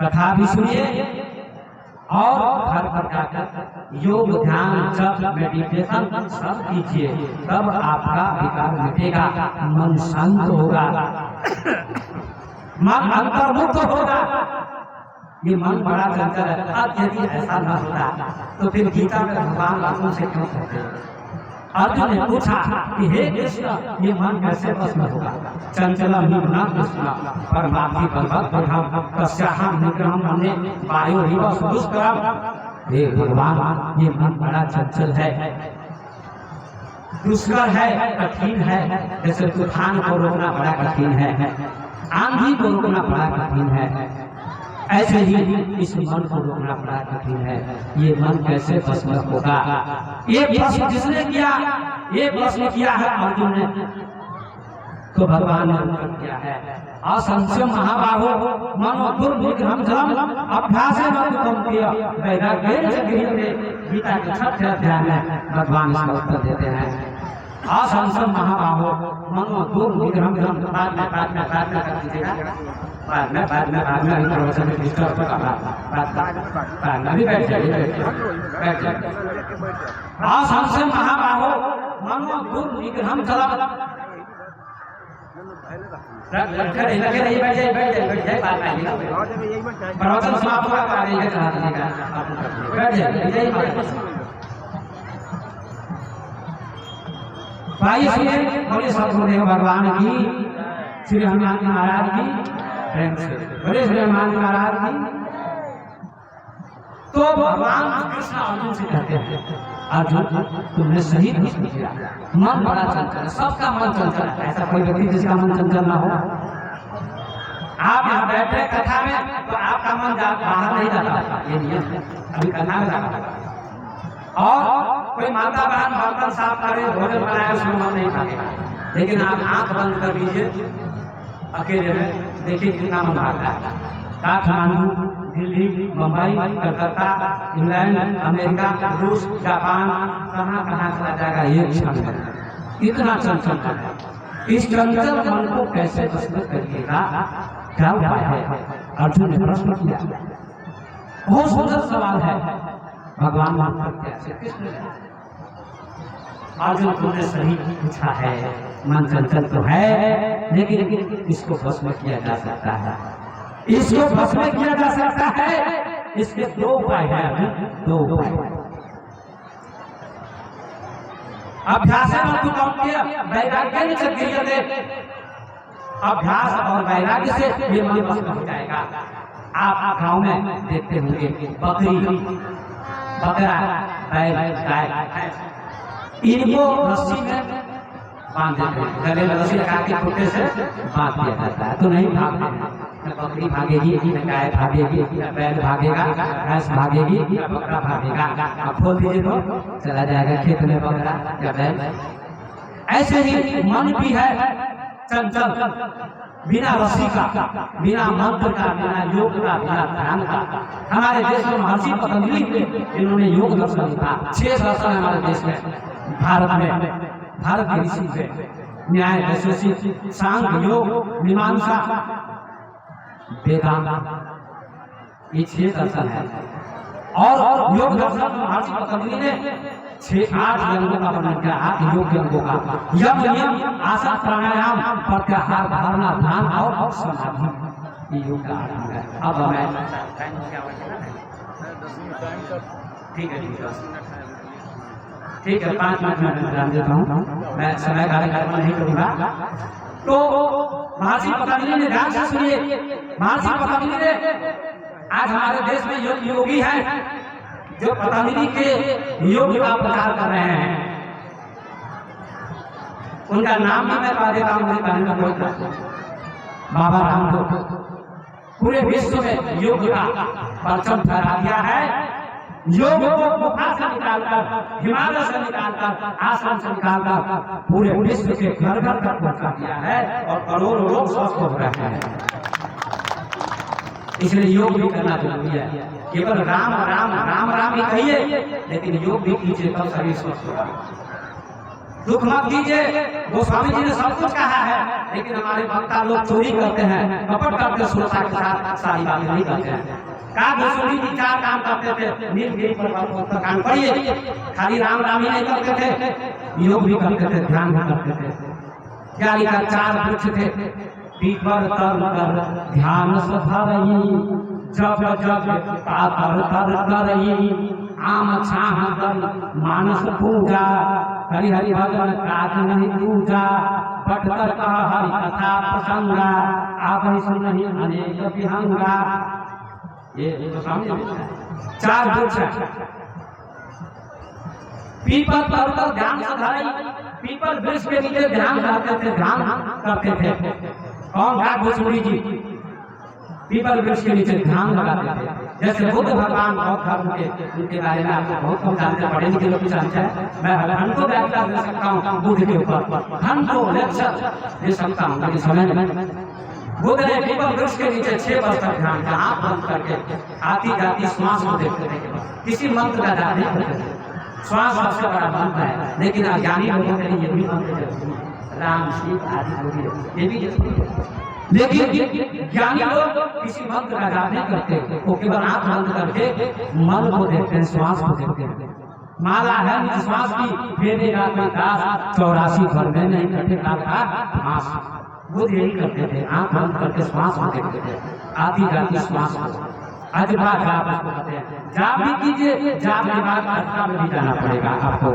कथा भी सुनिए और घर पर जाकर योग, ध्यान, जप, मेडिटेशन सब कीजिए, तब आपका विकार मिटेगा, मन शांत होगा, मन अंतर्मुक्त होगा। ये मन बड़ा चंचल है। अब यदि ऐसा न होता तो फिर गीता में भगवान अर्जुन से क्यों कहते हैं? अर्जुन ने पूछा कि हे कृष्ण, ये मन कैसे भस्म होगा? चंचलम हि मनः कृष्ण परमार्थि बलवत् तस्याहं निग्रहं मन्ये वायोरिव सुदुष्करम्। हे भगवान, ये मन बड़ा चंचल है, दुष्कर है, कठिन है। जैसे तूफान को रोकना बड़ा कठिन है, आंधी को रोकना बड़ा कठिन है, ऐसे ही इस मन को रोकना बड़ा कठिन है। ये मन कैसे भस्म होगा? ये प्रश्न जिसने किया, ये प्रश्न किया है अर्जुन ने, तो भगवान ने उत्तर दिया है असंशय महाबाहो मनो दुर्निग्रहं जलम अभ्यासेन कौन्तेय वैराग्येन च गृह्यते। गीता के 6वें अध्याय में भगवान इसका उत्तर देते हैं। असंशय महाबाहो मनो दुर्निग्रहं जलम। बाद में कर दीजिएगा, बाद में प्रवचन में डिस्टर्ब बाद में भी बैठ जाइए। असंशय महाबाहो मनो दुर्निग्रहं जलम। प्रवचन समाप्त हुआ, भाई सुनिए, बोले सदगुरुदेव भगवान की, श्री हनुमान जी महाराज की, प्रेम से बोले श्री हनुमान जी महाराज की। तो भगवान कृष्ण अर्जुन से कहते हैं, अर्जुन तुमने सही प्रश्न किया, मन बड़ा चंचल है, सबका मन चंचल है, ऐसा कोई व्यक्ति जिसका मन चंचल ना हो। आप यहाँ बैठे कथा में तो आपका मन बाहर नहीं जाता, ये नियम है, अभी कथा में जाता। और कोई माता बहन बर्तन साफ करे, भोजन बनाए, उसमें मन नहीं लगेगा, लेकिन आप आंख बंद कर लीजिए अकेले में, देखिए कितना मन आता है। काठमांडू, दिल्ली, मुंबई, कलकत्ता, इंग्लैंड, अमेरिका, रूस, जापान, कहाँ कहाँ चला जाएगा ये क्षण में। इतना चंचल है, इस चंचल मन को कैसे भस्म करिएगा, क्या उपाय है? अर्जुन ने प्रश्न किया, बहुत सुंदर सवाल है। भगवान अर्जुन तुमने सही पूछा है, मन चंचल तो है, लेकिन इसको भस्म किया जा सकता है, इसको भस्म किया जा सकता है। इसके दो उपाय हैं, दो उपाय। अभ्यास वैराग्य से क्रियते, अभ्यास और वैराग्य से ये मन भस्म हो जाएगा। आप गाँव में देखते होंगे बकरी, बकरा, बैल, गाय, इनको रस्सी में बांध देते हैं, गले में रस्सी लगा के छोटे से बांध दिया जाता है, तो नहीं भागते हैं। बकरी भागेगी, गाय भागेगी, बैल भागेगा, भैंस भागेगी, बकरा भागेगा। अब खोल दीजिए तो चला जाएगा खेत में बकरा या बैल। ऐसे ही मन भी है चंचल, बिना रस्सी का, बिना मंत्र का, बिना योग का, बिना ध्यान का। हमारे देश में महर्षि पतंजलि इन्होंने योग दर्शन लिखा। 6 दर्शन हमारे देश में, भारत में, भारत के ऋषि से न्याय, वैशेषिक, सांख्य, योग, मीमांसा, वेदांत, ये 6 दर्शन है। और योग दर्शन महर्षि पतंजलि ने 6-8 अंगों का वर्णन किया, 8 योग अंगों का। यम, नियम, आसन, प्राणायाम, प्रत्याहार, धारणा, ध्यान और समाधि, ये योग का अंग है। अब मैं ठीक है 5 मिनट में ध्यान देता हूँ, मैं समय कार्यक्रम नहीं करूँगा। तो महर्षि पतंजलि ने, ध्यान से सुनिए, महर्षि पतंजलि ने आज हमारे देश में योगी हैं जो पतंजलि के योग का प्रचार कर रहे हैं। उनका नाम भी मैं बता देता हूँ, बाबा रामदेव पूरे विश्व में योग का परचम फहरा दिया है। योग को गुफा से निकालकर, हिमालय से निकालकर, आश्रम से निकालकर पूरे विश्व के घर घर तक पहुंचा दिया है और करोड़ों लोग स्वस्थ हो रहे हैं। इसलिए योग भी करना जरूरी है। केवल राम राम राम राम ही कहिए, लेकिन योग भी कीजिए, तब शरीर स्वस्थ होगा। दुख मत कीजिए, गोस्वामी जी ने सब कुछ कहा है, लेकिन हमारे भक्ता लोग चोरी करते हैं, कपट करते, सुरक्षा के साथ सारी बातें नहीं करते हैं। गोस्वामी जी 4 काम करते थे, नीलगिरी पर काम करिए, खाली राम राम ही नहीं करते थे, योग भी करते थे, ध्यान भी करते थे। क्या लिखा? 4 वृक्ष थे, पीपर तर कर ध्यान सधरई, जब जब पातर तर करई, आम छाह कर मानस पूजा, हरि हरि भजन काज नहीं पूजा, बट कर कह हरि कथा प्रसंगा, आप ही सुनहि अनेक विहंगा। ये तो सामने 4 वृक्ष है। पीपल पर ध्यान सधरई, पीपल वृक्ष के नीचे ध्यान करते थे, ध्यान करते थे। कौन था? गोस्वामी जी पीपल वृक्ष के नीचे ध्यान लगाते थे। जैसे बुद्ध भगवान बौद्ध धर्म के, उनके बारे में आपको बहुत कम जानते, पढ़े लिखे लोग जानते हैं। मैं घंटों व्याख्या दे सकता हूँ बुद्ध के ऊपर, घंटों लेक्चर दे सकता हूँ, लेकिन समय में बुद्ध ने पीपल वृक्ष के नीचे 6 वर्ष तक ध्यान किया, आंख बंद करके आती जाती श्वास को देखते थे, किसी मंत्र का जाप नहीं करते थे। श्वास सबसे बड़ा मंत्र है, लेकिन अज्ञानी लोगों के लिए ये भी मंत्र जरूरी है, राम शिव आदि बोलिए, ये भी जरूरी है। लेकिन ज्ञानी लोग किसी मंत्र का जाप नहीं करते, वो केवल आंख बंद करके मन को देखते हैं, श्वास को देखते हैं। माला है श्वास की, फेरे का 84 भर में नहीं कटे काल का घास, वो यही करते थे, आंख बंद करके श्वास को देखते थे, आती जाती श्वास को। अजबा जाप उसको कहते हैं। जाप भी कीजिए, जाप के बाद अजबा में भी जाना पड़ेगा आपको।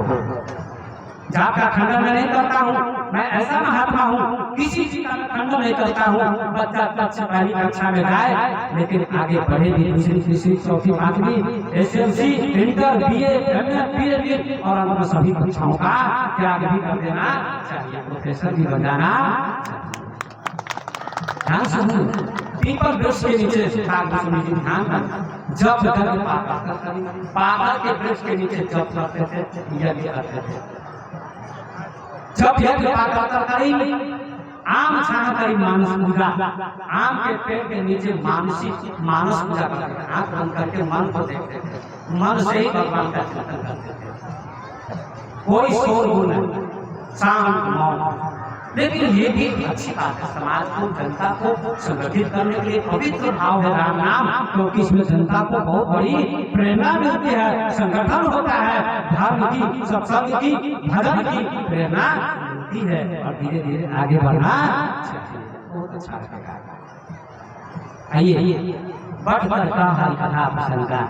जाप का खंडन मैं नहीं करता हूँ, मैं ऐसा महात्मा हूँ, किसी चीज का खंडन नहीं करता हूँ। बच्चा कक्षा पहली कक्षा में जाए, लेकिन आगे बढ़े भी, दूसरी तीसरी चौथी पांचवी, SLC, inter, BA, MA, PhD और अंत में सभी कक्षाओं का त्याग भी कर देना चाहिए, प्रोफेसर भी बन जाना। ध्यान सुनिए, पीपल वृक्ष के नीचे ध्यान, जब पागल के वृक्ष के नीचे जब करते थे, यज्ञ करते थे। जब यज्ञ करी, आम छाह करी मानस पूजा, आम के पेड़ के नीचे मानस पूजा करते थे, आंख बंद करके मन को देखते थे, मन से ही भगवान का चिंतन करते थे, कोई शोरगुल नहीं, शांत मौन। लेकिन ये भी अच्छी बात है, समाज को, जनता को संगठित करने के लिए पवित्र भाव है राम नाम, क्योंकि इसमें जनता को बहुत बड़ी प्रेरणा मिलती है, संगठन होता है, धर्म की, सत्संग की, भजन की प्रेरणा होती है और धीरे धीरे आगे बढ़ना चाहिए। बहुत अच्छा लगेगा। आइए बट करता हर कथा प्रसंग का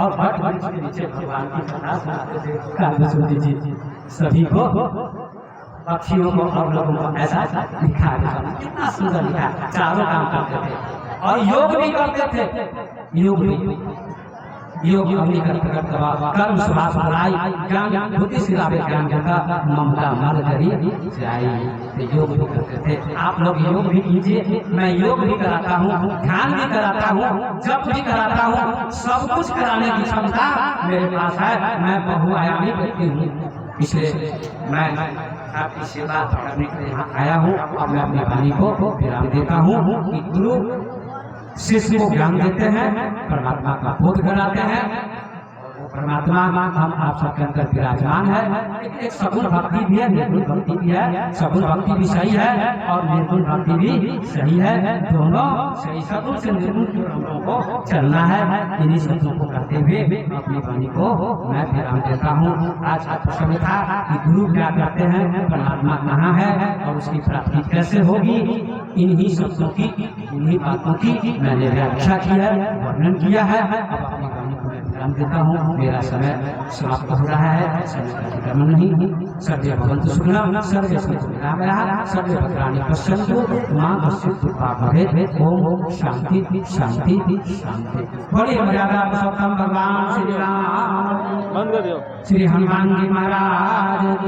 और बट वृक्ष के नीचे भगवान की कथा सुनाते थे कागज जी सभी को, पक्षियों को और लोगों को ऐसा लिखा है, कितना सुंदर लिखा, चारों काम करते थे और योग भी करते थे। योग भी योग अग्नि कर्म स्वभाव भलाई ज्ञान बुद्धि सिलावे ज्ञान का ममता मल करी जाई। तो योग भी करते थे। आप लोग योग भी कीजिए, मैं योग भी कराता हूँ, ध्यान भी कराता हूँ, जप भी कराता हूँ, सब कुछ कराने की क्षमता मेरे पास है। मैं बहुआयामी व्यक्ति हूँ, इसलिए मैं आपकी सेवा करने के लिए यहाँ आया हूँ। और मैं अपनी वाणी को विराम देता हूँ कि गुरु शिष्य को ज्ञान देते हैं, परमात्मा का बोध कराते हैं। परमात्मा हम आप सबके अंदर विराजमान है। एक सगुण भक्ति भी है, निर्गुण भक्ति भी है। सगुण भक्ति भी सही है और निर्गुण भक्ति भी सही है। दोनों सही, सगुण से निर्गुण की ओर हम लोगों को चलना है। इन्हीं शब्दों को करते हुए अपनी वाणी को मैं विराम देता हूँ। आज का प्रसंग था कि गुरु क्या करते हैं, परमात्मा कहाँ है और उसकी प्राप्ति कैसे होगी। इन्हीं शब्दों की, इन्हीं बातों की मैंने व्याख्या की है, वर्णन किया है। अब अपनी वाणी को मैं विराम देता हूँ। मेरा समय समाप्त हो रहा है, समय का अतिक्रमण नहीं। सर्वे भवन्तु सुखिनः, सर्वे सन्तु निरामयाः, सर्वे भद्राणि पश्यन्तु मा कश्चित् दुःखभाग् भवेत्। ओम शांति शांति शांति। बड़ी मर्यादा पुरुषोत्तम भगवान श्री राम, श्री हनुमान जी महाराज।